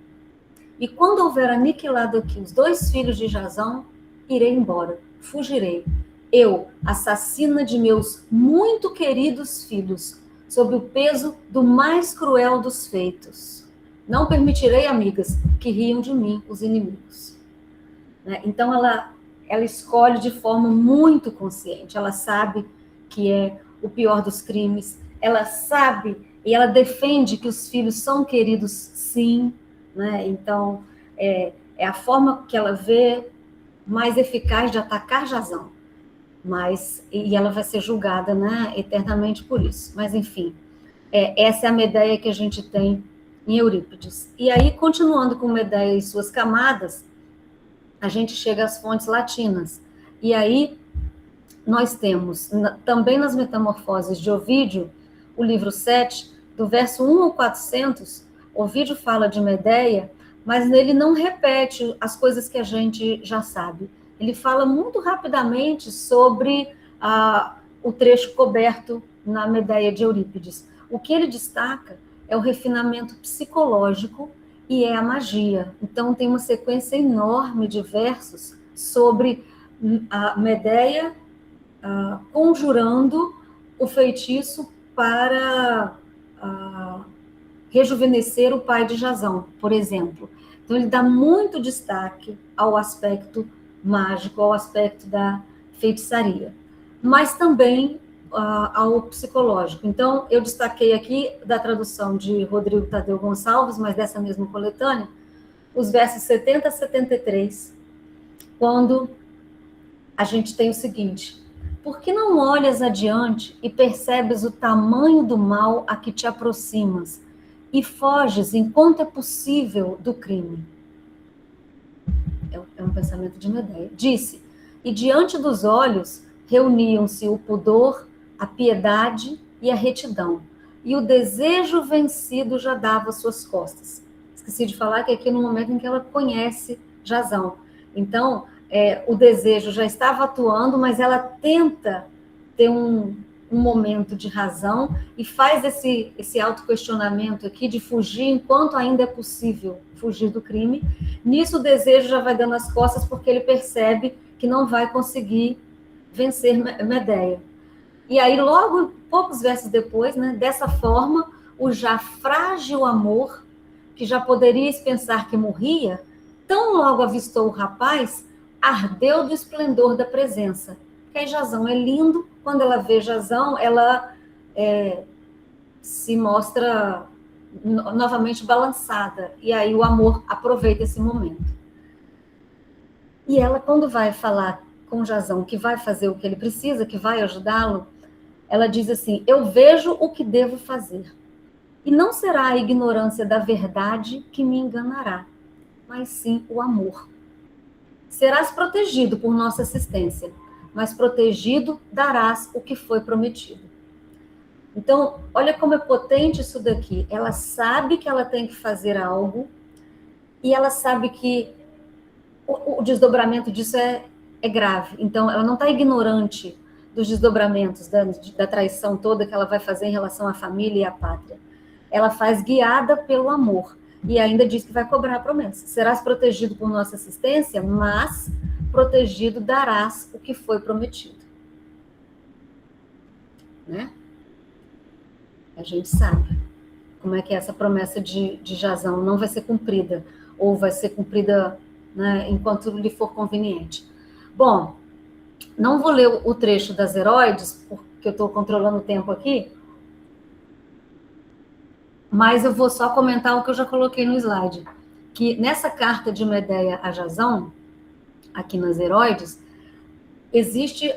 E quando houver aniquilado aqui os 2 filhos de Jazão, irei embora, fugirei. Eu, assassina de meus muito queridos filhos, sob o peso do mais cruel dos feitos. Não permitirei, amigas, que riam de mim os inimigos. Então, ela escolhe de forma muito consciente. Ela sabe que é o pior dos crimes. Ela sabe e ela defende que os filhos são queridos, sim. Então, é a forma que ela vê mais eficaz de atacar Jazão. E ela vai ser julgada, eternamente por isso. Mas, enfim, essa é a Medeia que a gente tem em Eurípides. E aí, continuando com Medeia e suas camadas, a gente chega às fontes latinas. E aí, nós temos, também nas Metamorfoses de Ovídio, o livro 7, do verso 1 ao 400, Ovídio fala de Medeia, mas nele não repete as coisas que a gente já sabe. Ele fala muito rapidamente sobre o trecho coberto na Medeia de Eurípides. O que ele destaca é o refinamento psicológico e é a magia. Então, tem uma sequência enorme de versos sobre a Medeia conjurando o feitiço para rejuvenescer o pai de Jazão, por exemplo. Então, ele dá muito destaque ao aspecto mágico, ao aspecto da feitiçaria, mas também ao psicológico. Então, eu destaquei aqui da tradução de Rodrigo Tadeu Gonçalves, mas dessa mesma coletânea, os versos 70 a 73, quando a gente tem o seguinte: por que não olhas adiante e percebes o tamanho do mal a que te aproximas e foges enquanto é possível do crime? É um pensamento de Medeia. Disse, e diante dos olhos reuniam-se o pudor, a piedade e a retidão, e o desejo vencido já dava suas costas. Esqueci de falar que aqui no momento em que ela conhece Jazão. Então, o desejo já estava atuando, mas ela tenta ter um momento de razão e faz esse autoquestionamento aqui de fugir enquanto ainda é possível fugir do crime. Nisso o desejo já vai dando as costas porque ele percebe que não vai conseguir vencer Medeia. E aí, logo, poucos versos depois, dessa forma, o já frágil amor, que já poderias pensar que morria, tão logo avistou o rapaz, ardeu do esplendor da presença. Porque aí Jazão é lindo, quando ela vê Jazão, ela se mostra novamente balançada, e aí o amor aproveita esse momento. E ela, quando vai falar com Jazão, que vai fazer o que ele precisa, que vai ajudá-lo, ela diz assim: eu vejo o que devo fazer, e não será a ignorância da verdade que me enganará, mas sim o amor. Serás protegido por nossa assistência, mas protegido darás o que foi prometido. Então, olha como é potente isso daqui. Ela sabe que ela tem que fazer algo, e ela sabe que o desdobramento disso é grave. Então, ela não está ignorante dos desdobramentos, da traição toda que ela vai fazer em relação à família e à pátria. Ela faz guiada pelo amor. E ainda diz que vai cobrar a promessa. Serás protegido por nossa assistência, mas protegido darás o que foi prometido. A gente sabe como é que essa promessa de Jazão não vai ser cumprida, ou vai ser cumprida enquanto lhe for conveniente. Bom, não vou ler o trecho das Heróides, porque eu estou controlando o tempo aqui, mas eu vou só comentar o que eu já coloquei no slide, que nessa carta de Medeia a Jazão, aqui nas Heróides, existe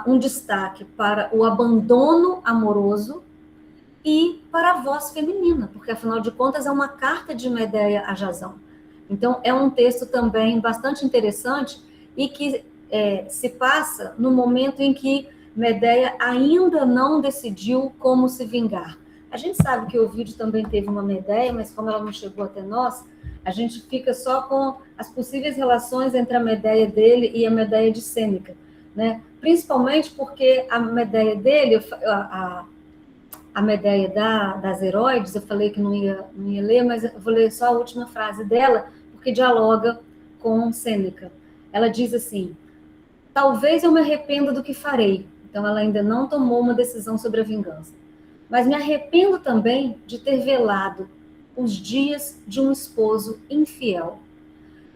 um destaque para o abandono amoroso e para a voz feminina, porque, afinal de contas, é uma carta de Medeia a Jazão. Então, é um texto também bastante interessante e que se passa no momento em que Medeia ainda não decidiu como se vingar. A gente sabe que o Ovídio também teve uma Medeia, mas como ela não chegou até nós, a gente fica só com as possíveis relações entre a Medeia dele e a Medeia de Sêneca, né? Principalmente porque a Medeia dele, a Medeia das Heróides, eu falei que não ia ler, mas eu vou ler só a última frase dela, porque dialoga com Sêneca. Ela diz assim: talvez eu me arrependa do que farei. Então, ela ainda não tomou uma decisão sobre a vingança. Mas me arrependo também de ter velado os dias de um esposo infiel.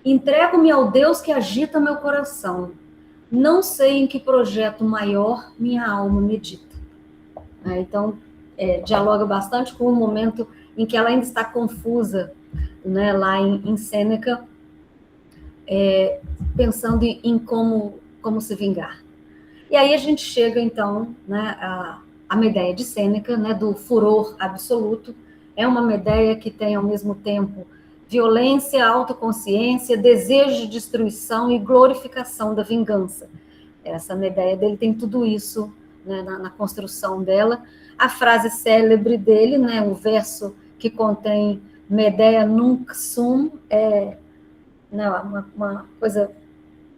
Entrego-me ao Deus que agita meu coração. Não sei em que projeto maior minha alma medita. Então, dialoga bastante com o momento em que ela ainda está confusa, né, lá em Sêneca, pensando em como se vingar. E aí a gente chega, então, né, a Medeia de Sêneca, né, do furor absoluto. É uma Medeia que tem, ao mesmo tempo, violência, autoconsciência, desejo de destruição e glorificação da vingança. Essa Medeia dele tem tudo isso, né, na construção dela. A frase célebre dele, né, o verso que contém Medeia nunc sum, uma coisa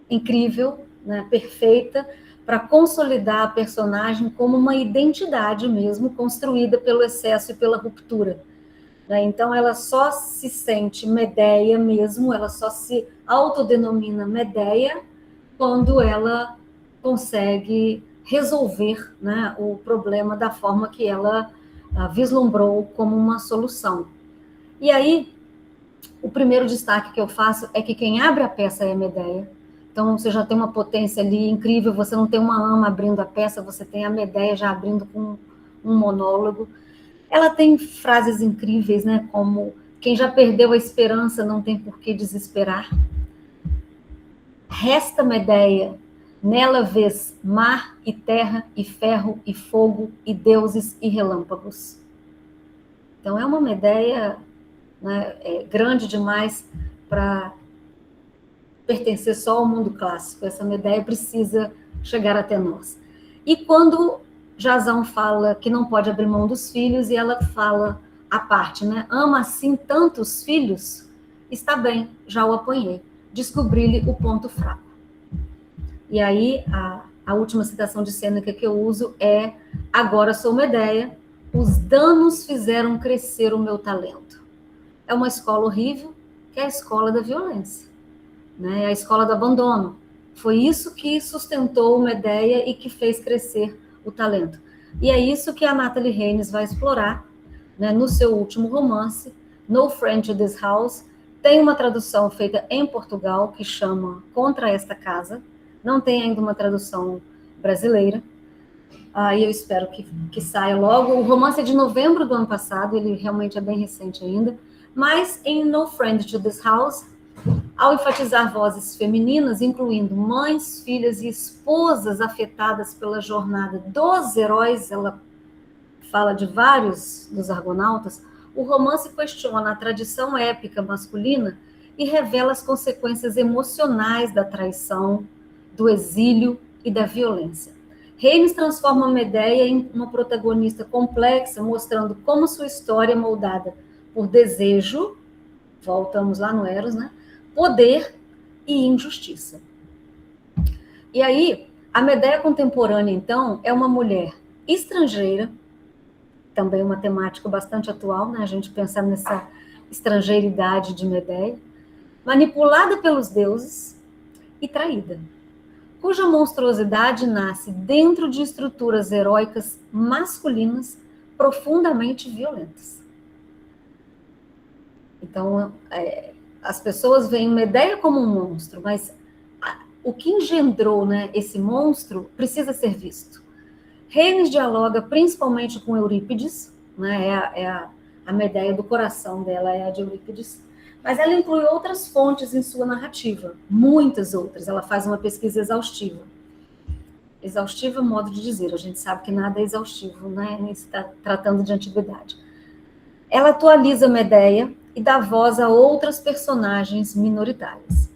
incrível, né, perfeita, para consolidar a personagem como uma identidade mesmo, construída pelo excesso e pela ruptura. Então, ela só se sente Medeia mesmo, ela só se autodenomina Medeia quando ela consegue resolver, né, o problema da forma que ela vislumbrou como uma solução. E aí, o primeiro destaque que eu faço é que quem abre a peça é a Medeia. Então, você já tem uma potência ali incrível, você não tem uma ama abrindo a peça, você tem a Medeia já abrindo com um monólogo. Ela tem frases incríveis, né, como: quem já perdeu a esperança não tem por que desesperar. Resta Medeia, nela vês mar e terra e ferro e fogo e deuses e relâmpagos. Então, é uma Medeia, né, grande demais para pertencer só ao mundo clássico. Essa Medeia precisa chegar até nós. E quando Jasão fala que não pode abrir mão dos filhos, e ela fala à parte, né? Ama assim tantos filhos, está bem, já o apanhei. Descobri-lhe o ponto fraco. E aí, a última citação de Sêneca que eu uso é: agora sou Medeia, os danos fizeram crescer o meu talento. É uma escola horrível, que é a escola da violência, né? A escola do abandono. Foi isso que sustentou Medeia e que fez crescer o talento. E é isso que a Natalie Haynes vai explorar, né, no seu último romance, No Friend to This House. Tem uma tradução feita em Portugal que chama Contra Esta Casa. Não tem ainda uma tradução brasileira. E eu espero que saia logo. O romance é de novembro do ano passado, ele realmente é bem recente ainda. Mas em No Friend to This House, ao enfatizar vozes femininas, incluindo mães, filhas e esposas afetadas pela jornada dos heróis, ela fala de vários dos argonautas, o romance questiona a tradição épica masculina e revela as consequências emocionais da traição, do exílio e da violência. Haynes transforma Medeia em uma protagonista complexa, mostrando como sua história é moldada por desejo, voltamos lá no Eros, né? Poder e injustiça. E aí, a Medeia contemporânea, então, é uma mulher estrangeira, também uma temática bastante atual, né? A gente pensar nessa estrangeiridade de Medeia, manipulada pelos deuses e traída, cuja monstruosidade nasce dentro de estruturas heróicas masculinas profundamente violentas. Então, as pessoas veem Medeia como um monstro, mas o que engendrou, né, esse monstro precisa ser visto. Haynes dialoga principalmente com Eurípides, né, a Medeia do coração dela é a de Eurípides, mas ela inclui outras fontes em sua narrativa, muitas outras. Ela faz uma pesquisa exaustiva. Exaustiva é um modo de dizer, a gente sabe que nada é exaustivo, né, nem se está tratando de antiguidade. Ela atualiza Medeia e dá voz a outras personagens minoritárias.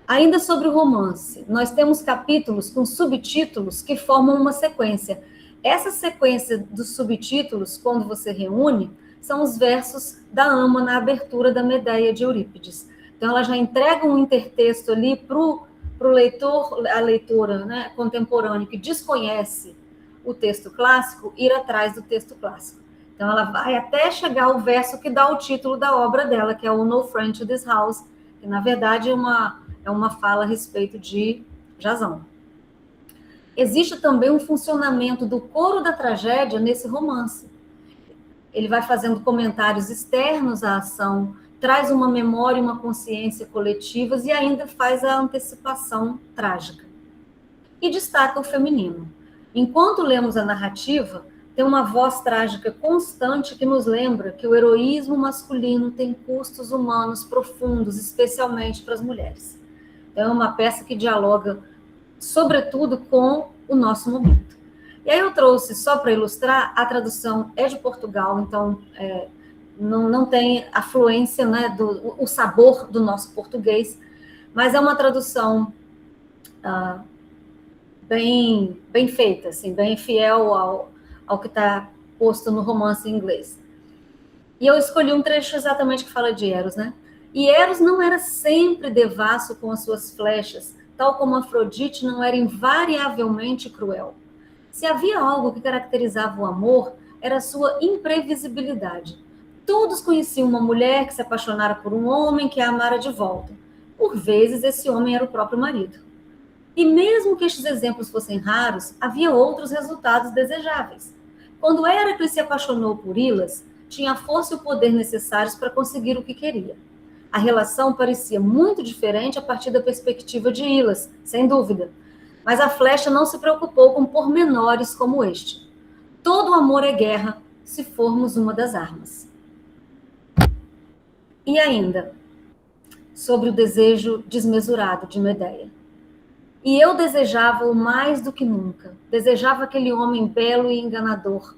Ainda sobre o romance, nós temos capítulos com subtítulos que formam uma sequência. Essa sequência dos subtítulos, quando você reúne, são os versos da Ama na abertura da Medeia de Eurípides. Então, ela já entrega um intertexto ali para o leitor, a leitora, né, contemporânea, que desconhece o texto clássico, ir atrás do texto clássico. Então, ela vai até chegar ao verso que dá o título da obra dela, que é o No Friend to This House, que, na verdade, é uma fala a respeito de Jasão. Existe também um funcionamento do coro da tragédia nesse romance. Ele vai fazendo comentários externos à ação, traz uma memória e uma consciência coletivas e ainda faz a antecipação trágica. E destaca o feminino. Enquanto lemos a narrativa, tem uma voz trágica constante que nos lembra que o heroísmo masculino tem custos humanos profundos, especialmente para as mulheres. Então, é uma peça que dialoga, sobretudo, com o nosso momento. E aí eu trouxe, só para ilustrar, a tradução é de Portugal, então não tem a fluência, né, o sabor do nosso português, mas é uma tradução bem feita, assim, bem fiel ao que está posto no romance em inglês. E eu escolhi um trecho exatamente que fala de Eros, né? E Eros não era sempre devasso com as suas flechas, tal como Afrodite não era invariavelmente cruel. Se havia algo que caracterizava o amor, era a sua imprevisibilidade. Todos conheciam uma mulher que se apaixonara por um homem que a amara de volta. Por vezes, esse homem era o próprio marido. E mesmo que estes exemplos fossem raros, havia outros resultados desejáveis. Quando Héracles se apaixonou por Ilas, tinha a força e o poder necessários para conseguir o que queria. A relação parecia muito diferente a partir da perspectiva de Ilas, sem dúvida. Mas a flecha não se preocupou com pormenores como este. Todo amor é guerra, se formos uma das armas. E ainda, sobre o desejo desmesurado de Medeia. E eu desejava-o mais do que nunca. Desejava aquele homem belo e enganador.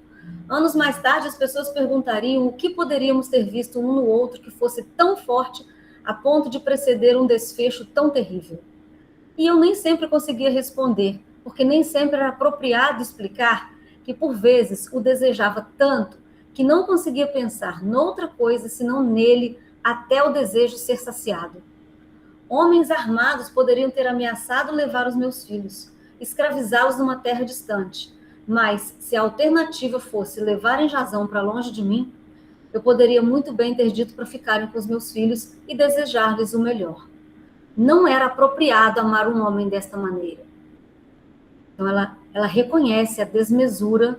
Anos mais tarde, as pessoas perguntariam o que poderíamos ter visto um no outro que fosse tão forte a ponto de preceder um desfecho tão terrível. E eu nem sempre conseguia responder, porque nem sempre era apropriado explicar que, por vezes, o desejava tanto que não conseguia pensar noutra coisa senão nele até o desejo ser saciado. Homens armados poderiam ter ameaçado levar os meus filhos, escravizá-los numa terra distante, mas se a alternativa fosse levarem Jasão para longe de mim, eu poderia muito bem ter dito para ficarem com os meus filhos e desejar-lhes o melhor. Não era apropriado amar um homem desta maneira. Então, ela reconhece a desmesura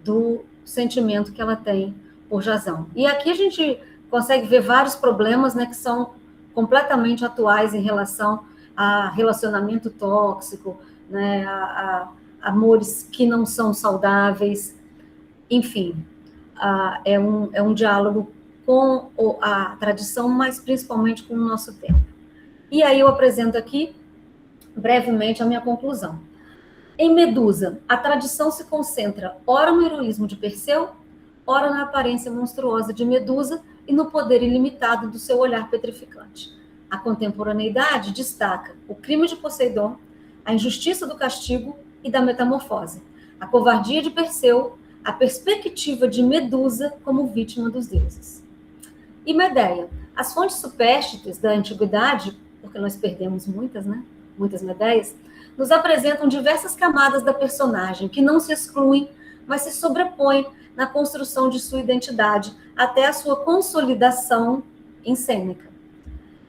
do sentimento que ela tem por Jasão. E aqui a gente consegue ver vários problemas, né, que são completamente atuais em relação a relacionamento tóxico, né, a amores que não são saudáveis, enfim, é um diálogo com a tradição, mas principalmente com o nosso tempo. E aí eu apresento aqui, brevemente, a minha conclusão. Em Medusa, a tradição se concentra ora no heroísmo de Perseu, ora na aparência monstruosa de Medusa e no poder ilimitado do seu olhar petrificante. A contemporaneidade destaca o crime de Poseidon, a injustiça do castigo e da metamorfose, a covardia de Perseu, a perspectiva de Medusa como vítima dos deuses. E Medeia, as fontes supérstites da antiguidade, porque nós perdemos muitas, né? Muitas Medeias, nos apresentam diversas camadas da personagem que não se excluem, mas se sobrepõem na construção de sua identidade até a sua consolidação em Sêneca.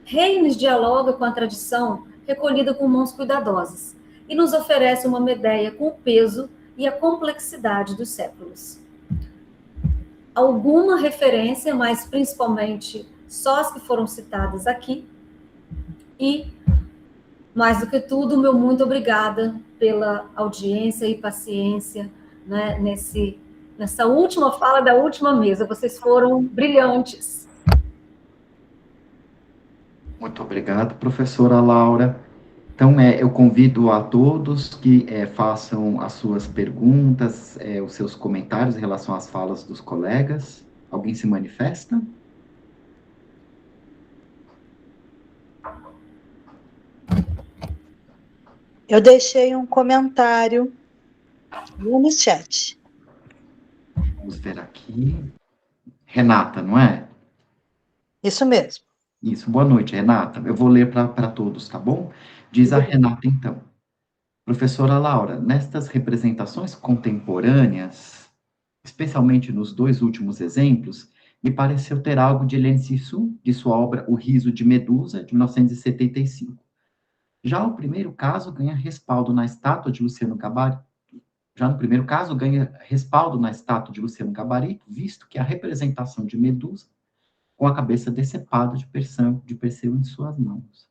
Reines dialoga com a tradição recolhida com mãos cuidadosas e nos oferece uma Medeia com o peso e a complexidade dos séculos. Alguma referência, mas principalmente só as que foram citadas aqui, e, mais do que tudo, meu muito obrigada pela audiência e paciência, né, nessa última fala da última mesa. Vocês foram brilhantes. Muito obrigado, professora Laura. Então, eu convido a todos que façam as suas perguntas, os seus comentários em relação às falas dos colegas. Alguém se manifesta? Eu deixei um comentário No chat. Vamos ver aqui. Renata, não é? Isso mesmo. Isso, boa noite, Renata. Eu vou ler para todos, tá bom? Diz a Renata, então. Professora Laura, nestas representações contemporâneas, especialmente nos dois últimos exemplos, me pareceu ter algo de Hélène Cixous, de sua obra O Riso de Medusa, de 1975. Já o primeiro caso ganha respaldo na estátua de Luciano Gabarito. Já no primeiro caso, ganha respaldo na estátua de Luciano Gabarito, visto que a representação de Medusa, com a cabeça decepada de Perseu em suas mãos.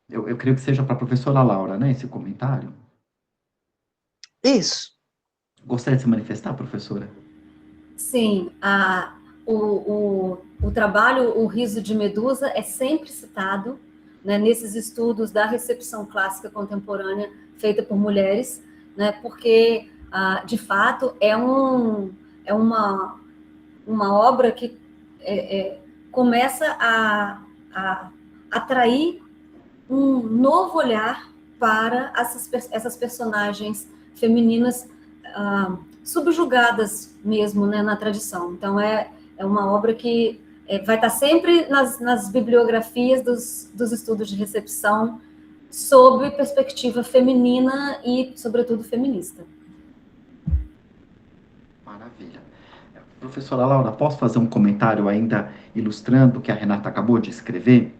Eu creio que seja para a professora Laura, né, esse comentário. Isso. Gostaria de se manifestar, professora? Sim, o trabalho O Riso de Medusa é sempre citado, né, nesses estudos da recepção clássica contemporânea feita por mulheres, né, porque, de fato, é uma obra que começa a atrair um novo olhar para essas personagens femininas subjugadas mesmo, né, na tradição. Então, é uma obra que vai estar sempre nas bibliografias dos estudos de recepção sob perspectiva feminina e, sobretudo, feminista. Maravilha. Professora Laura, posso fazer um comentário ainda ilustrando o que a Renata acabou de escrever?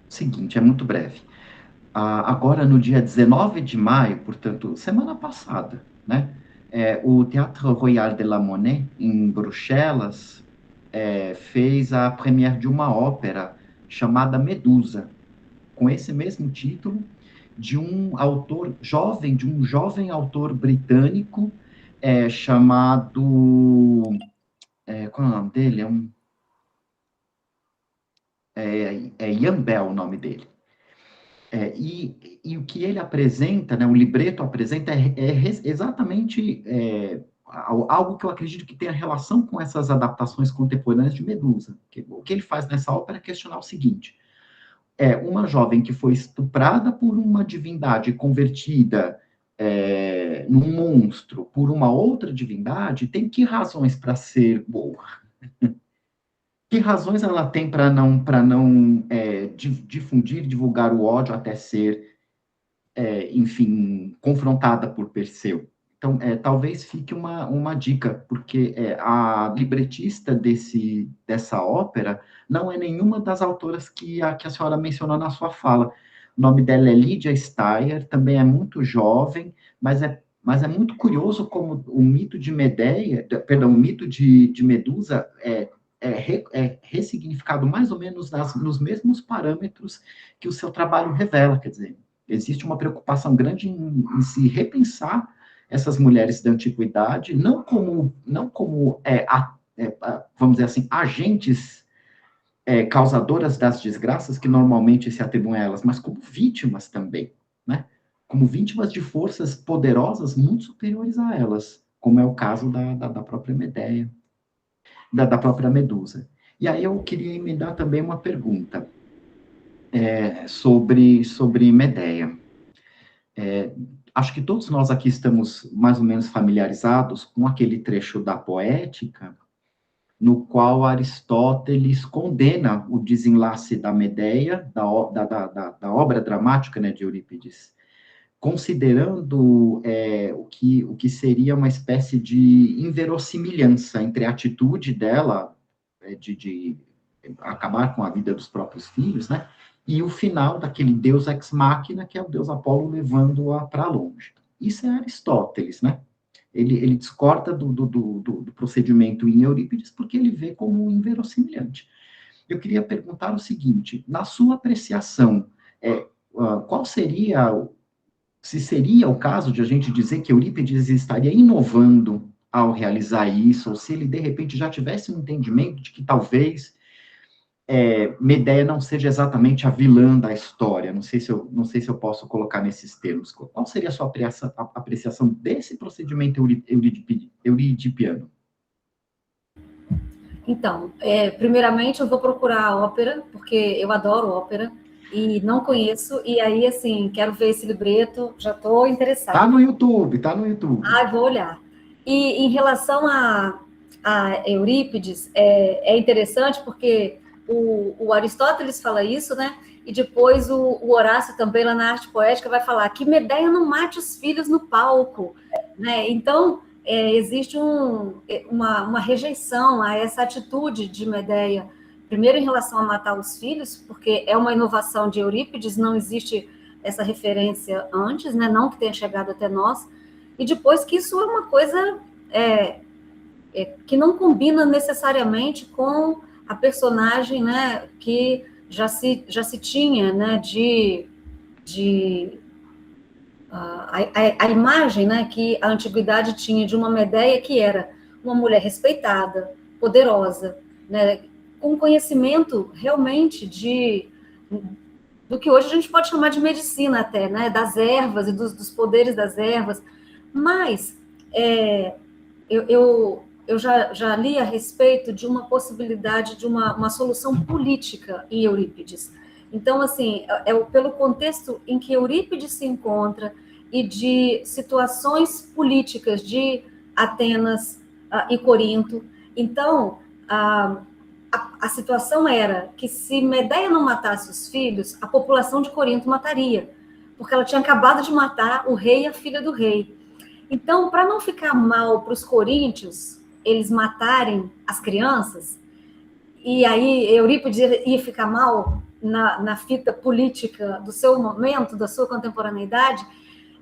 Seguinte, é muito breve. Agora, no dia 19 de maio, portanto, semana passada, né, o Théâtre Royal de la Monnaie, em Bruxelas, fez a premiere de uma ópera chamada Medusa, com esse mesmo título, de um autor jovem, de um jovem autor britânico, chamado... qual é o nome dele? Ian Bell, o nome dele. E o que ele apresenta, né, o libreto apresenta, exatamente algo que eu acredito que tem a relação com essas adaptações contemporâneas de Medusa. O que ele faz nessa ópera é questionar o seguinte: uma jovem que foi estuprada por uma divindade convertida num monstro por uma outra divindade, tem que razões para ser boa? Que razões ela tem para não difundir, divulgar o ódio até ser, enfim, confrontada por Perseu? Então, talvez fique uma dica, porque a libretista dessa ópera não é nenhuma das autoras que a senhora mencionou na sua fala. O nome dela é Lydia Steyer, também é muito jovem, mas é muito curioso como o mito de o mito de Medusa ressignificado mais ou menos nos mesmos parâmetros que o seu trabalho revela. Quer dizer, existe uma preocupação grande em se repensar essas mulheres da antiguidade, não como vamos dizer assim, agentes causadoras das desgraças que normalmente se atribuem a elas, mas como vítimas também, né? Como vítimas de forças poderosas muito superiores a elas, como é o caso da própria Medeia, da própria Medusa. E aí eu queria emendar também uma pergunta sobre Medeia. Acho que todos nós aqui estamos mais ou menos familiarizados com aquele trecho da Poética, no qual Aristóteles condena o desenlace da Medeia, da obra dramática, né, de Eurípides, considerando o que seria uma espécie de inverossimilhança entre a atitude dela de acabar com a vida dos próprios filhos, né, e o final daquele deus ex machina, que é o deus Apolo levando-a para longe. Isso é Aristóteles, né? Ele discorda do procedimento em Eurípides porque ele vê como inverossimilhante. Eu queria perguntar o seguinte: na sua apreciação, qual seria, se seria o caso de a gente dizer que Eurípides estaria inovando ao realizar isso, ou se ele, de repente, já tivesse um entendimento de que talvez Medeia não seja exatamente a vilã da história? Não sei se eu posso colocar nesses termos. Qual seria a sua apreciação desse procedimento euridipiano? Então, primeiramente eu vou procurar a ópera, porque eu adoro ópera, e não conheço, e aí, assim, quero ver esse libreto, já estou interessada. Tá no YouTube, tá no YouTube. Ah, vou olhar. E em relação a Eurípides, é interessante porque o Aristóteles fala isso, né? E depois o Horácio também, lá na Arte Poética, vai falar que Medeia não mate os filhos no palco, né? Então, existe uma rejeição a essa atitude de Medeia, primeiro em relação a matar os filhos, porque é uma inovação de Eurípides, não existe essa referência antes, né? Não que tenha chegado até nós, e depois que isso é uma coisa que não combina necessariamente com a personagem, né, que já se tinha, né, a imagem, né, que a antiguidade tinha de uma Medeia que era uma mulher respeitada, poderosa, né, com conhecimento realmente do que hoje a gente pode chamar de medicina até, né, das ervas e dos poderes das ervas, mas eu já li a respeito de uma possibilidade de uma solução política em Eurípides. Então, assim, pelo contexto em que Eurípides se encontra e de situações políticas de Atenas e Corinto. Então, a situação era que se Medeia não matasse os filhos, a população de Corinto mataria, porque ela tinha acabado de matar o rei e a filha do rei. Então, para não ficar mal para os coríntios, eles matarem as crianças, e aí Eurípides ia ficar mal na fita política do seu momento, da sua contemporaneidade,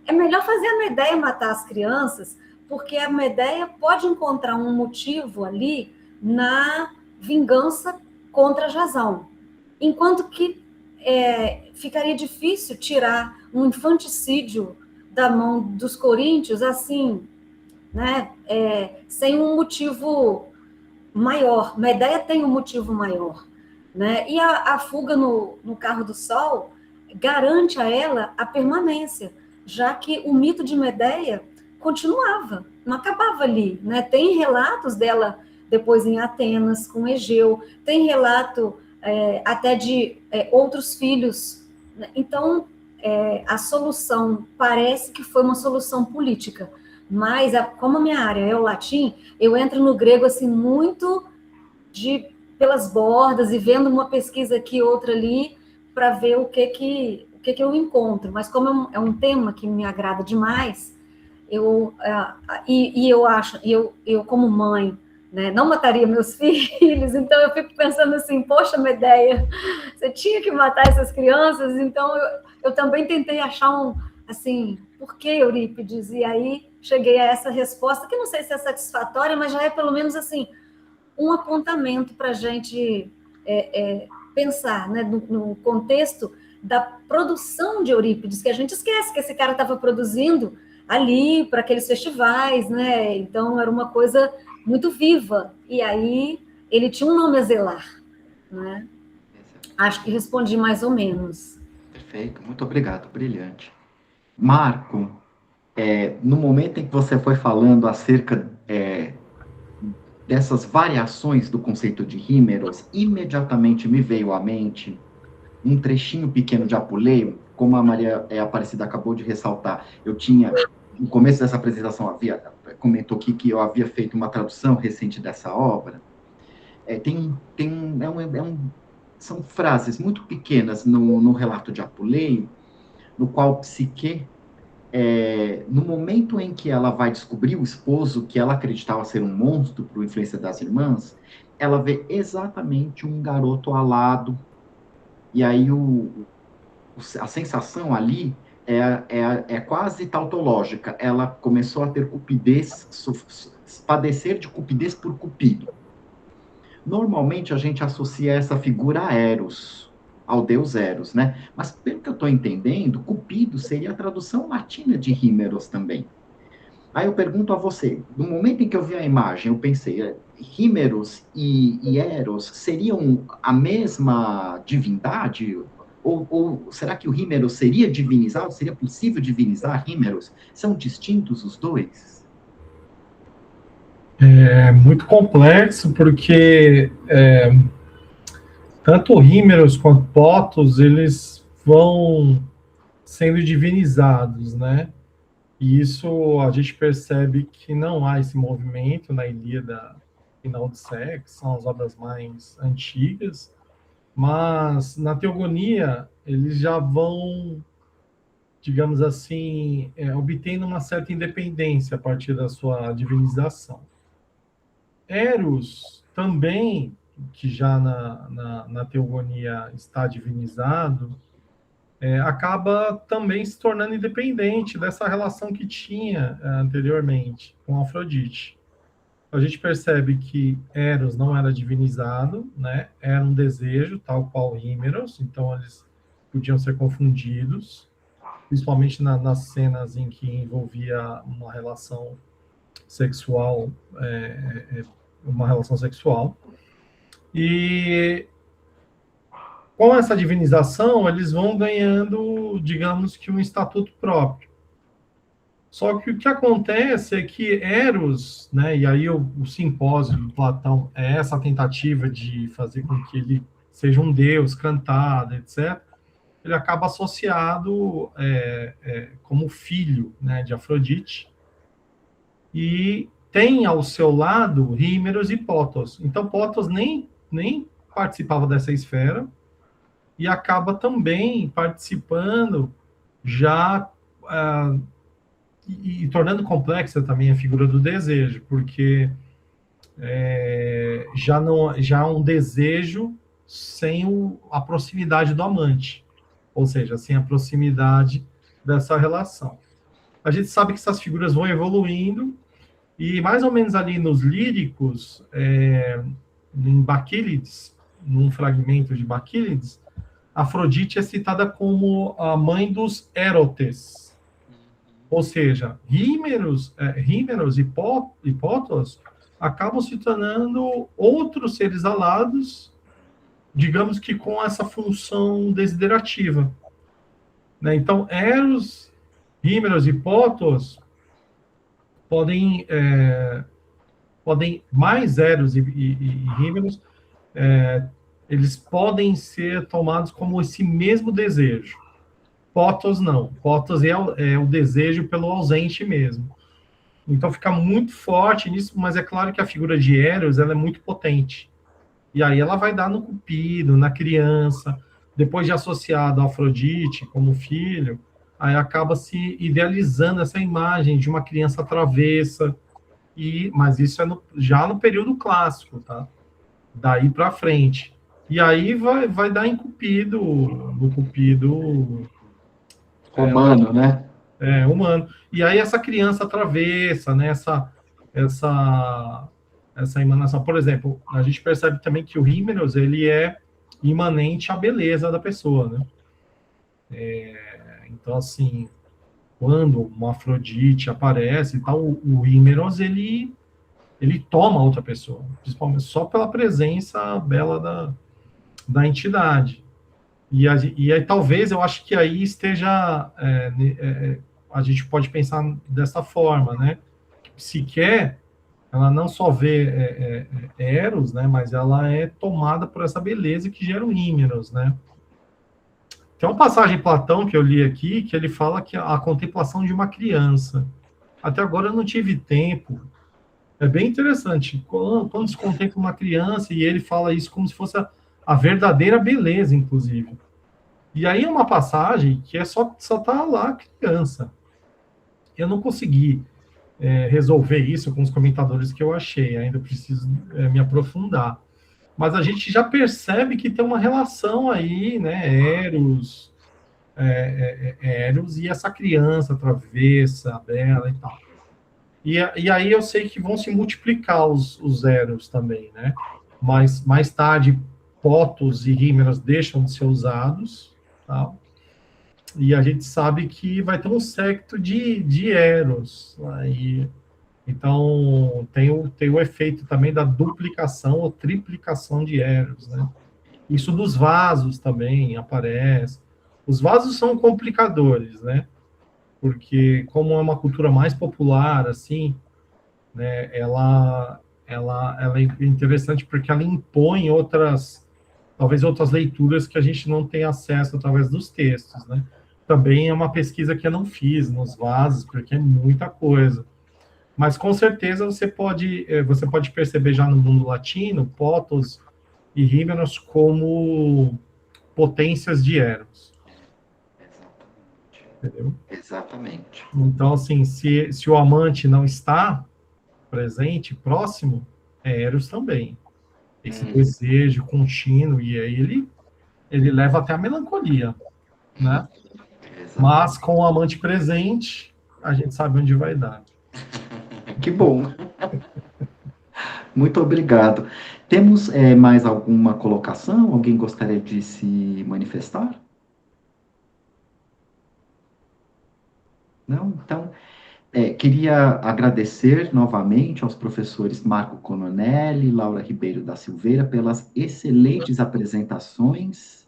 é melhor fazer a Medeia matar as crianças, porque a Medeia pode encontrar um motivo ali na vingança contra Jasão, enquanto que ficaria difícil tirar um infanticídio da mão dos coríntios, assim, né, sem um motivo maior. Medeia tem um motivo maior, né? E a fuga no carro do sol garante a ela a permanência, já que o mito de Medeia continuava, não acabava ali, né? Tem relatos dela depois em Atenas, com Egeu, tem relato até de outros filhos. Então, a solução parece que foi uma solução política, mas como a minha área é o latim, eu entro no grego assim muito pelas bordas e vendo uma pesquisa aqui, outra ali, para ver o que eu encontro. Mas como é um tema que me agrada demais, eu acho, eu como mãe, né, não mataria meus filhos, então eu fico pensando assim, poxa, Medeia, você tinha que matar essas crianças, então eu também tentei achar assim, por que Eurípides? E aí cheguei a essa resposta, que não sei se é satisfatória, mas já é pelo menos assim, um apontamento para a gente pensar, né, no contexto da produção de Eurípides, que a gente esquece que esse cara estava produzindo ali para aqueles festivais, né? Então era uma coisa muito viva, e aí ele tinha um nome a zelar, né? Acho que respondi mais ou menos. Perfeito, muito obrigado, brilhante. Marco, no momento em que você foi falando acerca dessas variações do conceito de Hímeros, imediatamente me veio à mente um trechinho pequeno de Apuleio, como a Maria Aparecida acabou de ressaltar. Eu tinha, no começo dessa apresentação, comentou aqui que eu havia feito uma tradução recente dessa obra. São frases muito pequenas no relato de Apuleio, no qual Psique, no momento em que ela vai descobrir o esposo que ela acreditava ser um monstro por influência das irmãs, ela vê exatamente um garoto alado, e aí a sensação ali é quase tautológica. Ela começou a ter cupidez, padecer de cupidez por Cupido. Normalmente a gente associa essa figura a Eros, ao deus Eros, né? Mas pelo que eu estou entendendo, Cupido seria a tradução latina de Hímeros também. Aí eu pergunto a você, no momento em que eu vi a imagem, eu pensei, Hímeros e Eros seriam a mesma divindade? Ou será que o Hímeros seria divinizado? Seria possível divinizar Hímeros? São distintos os dois? É muito complexo, porque tanto Hímeros quanto Potos, eles vão sendo divinizados, né? E isso a gente percebe que não há esse movimento na Ilíada e na Odisseia, que são as obras mais antigas, mas na Teogonia eles já vão, digamos assim, obtendo uma certa independência a partir da sua divinização. Eros também, que já na Teogonia está divinizado, acaba também se tornando independente dessa relação que tinha anteriormente com Afrodite. A gente percebe que Eros não era divinizado, né? Era um desejo, tal qual Hímeros, então eles podiam ser confundidos, principalmente nas cenas em que envolvia uma relação sexual, E com essa divinização, eles vão ganhando, digamos que, um estatuto próprio. Só que o que acontece é que Eros, né, e aí o simpósio de Platão é essa tentativa de fazer com que ele seja um deus cantado, etc., ele acaba associado como filho, né, de Afrodite, e tem ao seu lado Hímeros e Pótos. Então, Pótos nem participava dessa esfera, e acaba também participando já e tornando complexa também a figura do desejo, porque já há um desejo sem a proximidade do amante, ou seja, sem a proximidade dessa relação. A gente sabe que essas figuras vão evoluindo, e mais ou menos ali nos líricos, em Baquílides, num fragmento de Baquílides, Afrodite é citada como a mãe dos Érotes. Ou seja, Hímeros e Pótos acabam se tornando outros seres alados, digamos que com essa função desiderativa. Né? Então, Eros, Hímeros e Pótos podem mais Eros e Hímeros, eles podem ser tomados como esse mesmo desejo. Pótos não. Pótos é o desejo pelo ausente mesmo. Então fica muito forte nisso, mas é claro que a figura de Eros ela é muito potente. E aí ela vai dar no Cupido, na criança, depois de associado a Afrodite como filho, aí acaba se idealizando essa imagem de uma criança travessa, mas isso é já no período clássico, tá? Daí para frente. E aí vai dar em Cupido, no Cupido romano, né? Humano. E aí essa criança travessa, né? Essa emanação. Por exemplo, a gente percebe também que o Hímeros, ele é imanente à beleza da pessoa, né? Então, assim, quando uma Afrodite aparece e tal, o Hímeros, ele toma outra pessoa, principalmente só pela presença bela da entidade. E aí, talvez, eu acho que aí esteja... a gente pode pensar dessa forma, né? Que Psique, ela não só vê Eros, né? Mas ela é tomada por essa beleza que gera o Hímeros, né? Tem uma passagem em Platão que eu li aqui, que ele fala que a contemplação de uma criança. Até agora eu não tive tempo. É bem interessante. Quando se contempla uma criança, e ele fala isso como se fosse a verdadeira beleza, inclusive. E aí é uma passagem que só tá lá criança. Eu não consegui resolver isso com os comentadores que eu achei. Ainda preciso me aprofundar. Mas a gente já percebe que tem uma relação aí, né? Eros e essa criança travessa, bela e tal. E aí eu sei que vão se multiplicar os Eros também, né? Mas mais tarde, Pótos e Hímeros deixam de ser usados, tá? E a gente sabe que vai ter um séquito de Eros. Aí, então, tem o efeito também da duplicação ou triplicação de Eros, né? Isso dos vasos também aparece. Os vasos são complicadores, né? Porque, como é uma cultura mais popular, assim, né, ela é interessante porque ela impõe outras talvez outras leituras que a gente não tem acesso através dos textos, né? Também é uma pesquisa que eu não fiz nos vasos, porque é muita coisa. Mas com certeza você pode perceber já no mundo latino, Potos e Hímenos como potências de Eros, entendeu? Exatamente. Então, assim, se o amante não está presente, próximo, é Eros também. Esse desejo contínuo, e aí ele leva até a melancolia, né? Mas com o amante presente, a gente sabe onde vai dar. Que bom. Muito obrigado. Temos mais alguma colocação? Alguém gostaria de se manifestar? Não? Então, queria agradecer novamente aos professores Marco Cononelli e Laura Ribeiro da Silveira pelas excelentes apresentações.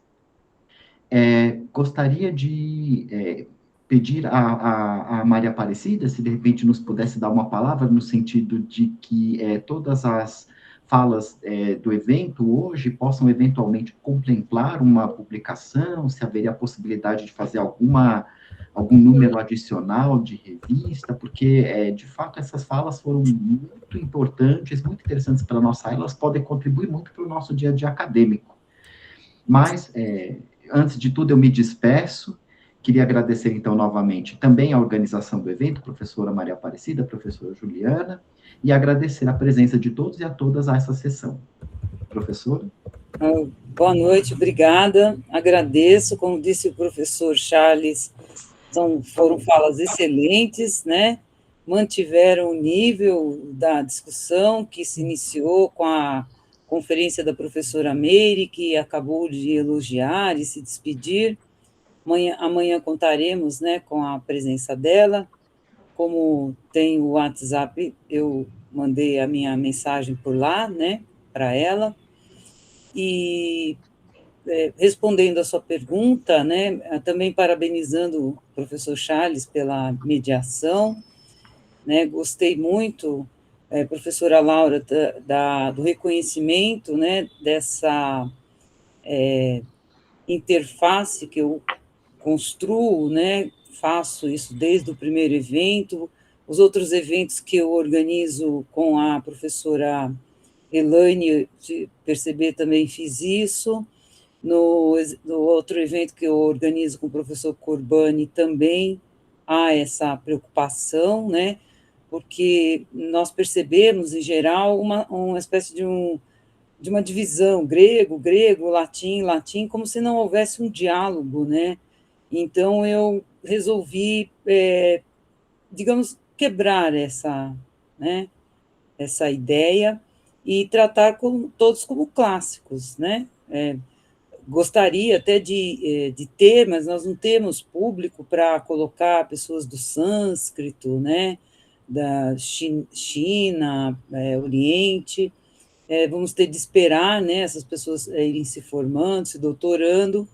Gostaria de pedir a Maria Aparecida, se de repente nos pudesse dar uma palavra, no sentido de que todas as falas do evento hoje possam eventualmente contemplar uma publicação, se haveria a possibilidade de fazer algum número adicional de revista, porque, de fato, essas falas foram muito importantes, muito interessantes para a nossa área, elas podem contribuir muito para o nosso dia a dia acadêmico. Mas, antes de tudo, eu me despeço. Queria agradecer, então, novamente, também a organização do evento, professora Maria Aparecida, professora Juliana, e agradecer a presença de todos e a todas a essa sessão. Professora? Boa noite, obrigada. Agradeço, como disse o professor Charles, foram falas excelentes, né? Mantiveram o nível da discussão que se iniciou com a conferência da professora Meire, que acabou de elogiar e se despedir. Amanhã contaremos, né, com a presença dela. Como tem o WhatsApp, eu mandei a minha mensagem por lá, né, para ela. E respondendo a sua pergunta, né, também parabenizando o professor Charles pela mediação, né, gostei muito, professora Laura, do reconhecimento, né, dessa interface que eu construo, né, faço isso desde o primeiro evento, os outros eventos que eu organizo com a professora Elaine, de perceber, também fiz isso. No outro evento que eu organizo com o professor Corbani, também há essa preocupação, né? Porque nós percebemos, em geral, uma espécie de uma divisão, grego, latim, latim, como se não houvesse um diálogo, né? Então, eu resolvi, digamos, quebrar né, essa ideia e tratar todos como clássicos, né? Gostaria até de ter, mas nós não temos público para colocar pessoas do sânscrito, né? Da China, Oriente. Vamos ter de esperar, né, essas pessoas irem se formando, se doutorando,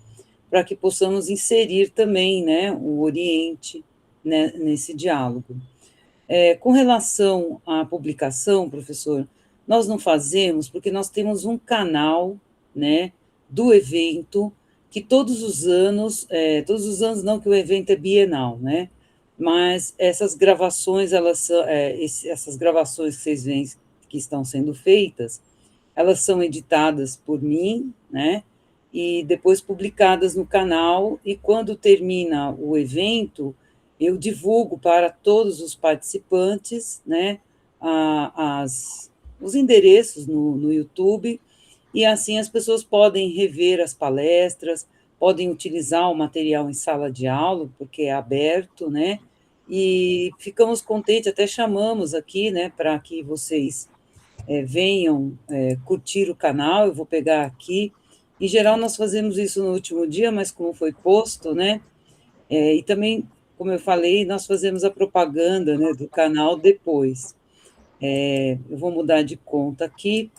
para que possamos inserir também, né, o Oriente, né, nesse diálogo. Com relação à publicação, professor, nós não fazemos porque nós temos um canal, né, do evento, que todos os anos não, que o evento é bienal, né, mas essas gravações, essas gravações que vocês veem que estão sendo feitas, elas são editadas por mim, né, e depois publicadas no canal, e quando termina o evento, eu divulgo para todos os participantes, né, os endereços no YouTube, e assim as pessoas podem rever as palestras, podem utilizar o material em sala de aula, porque é aberto, né, e ficamos contentes, até chamamos aqui, né, para que vocês venham curtir o canal. Eu vou pegar aqui. Em geral, nós fazemos isso no último dia, mas como foi posto, né? E também, como eu falei, nós fazemos a propaganda, né, do canal depois. Eu vou mudar de conta aqui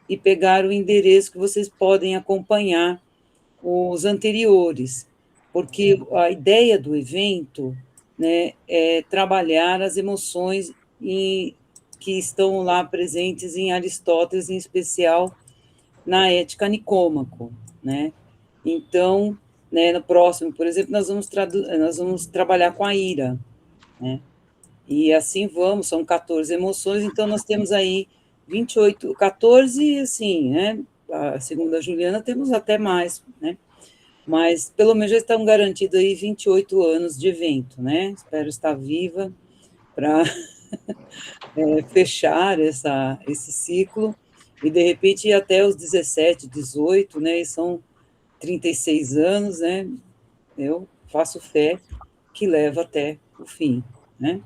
e pegar o endereço que vocês podem acompanhar os anteriores, porque a ideia do evento, né, é trabalhar as emoções que estão lá presentes em Aristóteles, em especial na Ética Nicômaco. né? Então, né, no próximo, por exemplo, nós vamos trabalhar com a ira, né? E assim vamos, são 14 emoções, então nós temos aí 28, 14, assim, né? Segundo a Juliana, temos até mais, né? Mas pelo menos já estão garantidos aí 28 anos de evento, né? Espero estar viva para fechar esse ciclo e, de repente, ir até os 17, 18, né? E são 36 anos, né? Eu faço fé que leva até o fim, né?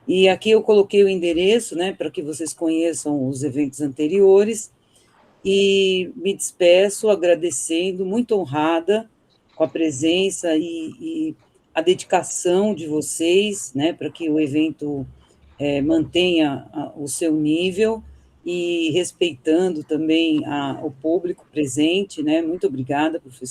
E aqui eu coloquei o endereço, né, para que vocês conheçam os eventos anteriores, e me despeço agradecendo, muito honrada com a presença e a dedicação de vocês, né, para que o evento mantenha o seu nível e respeitando também o público presente, né. Muito obrigada, professor.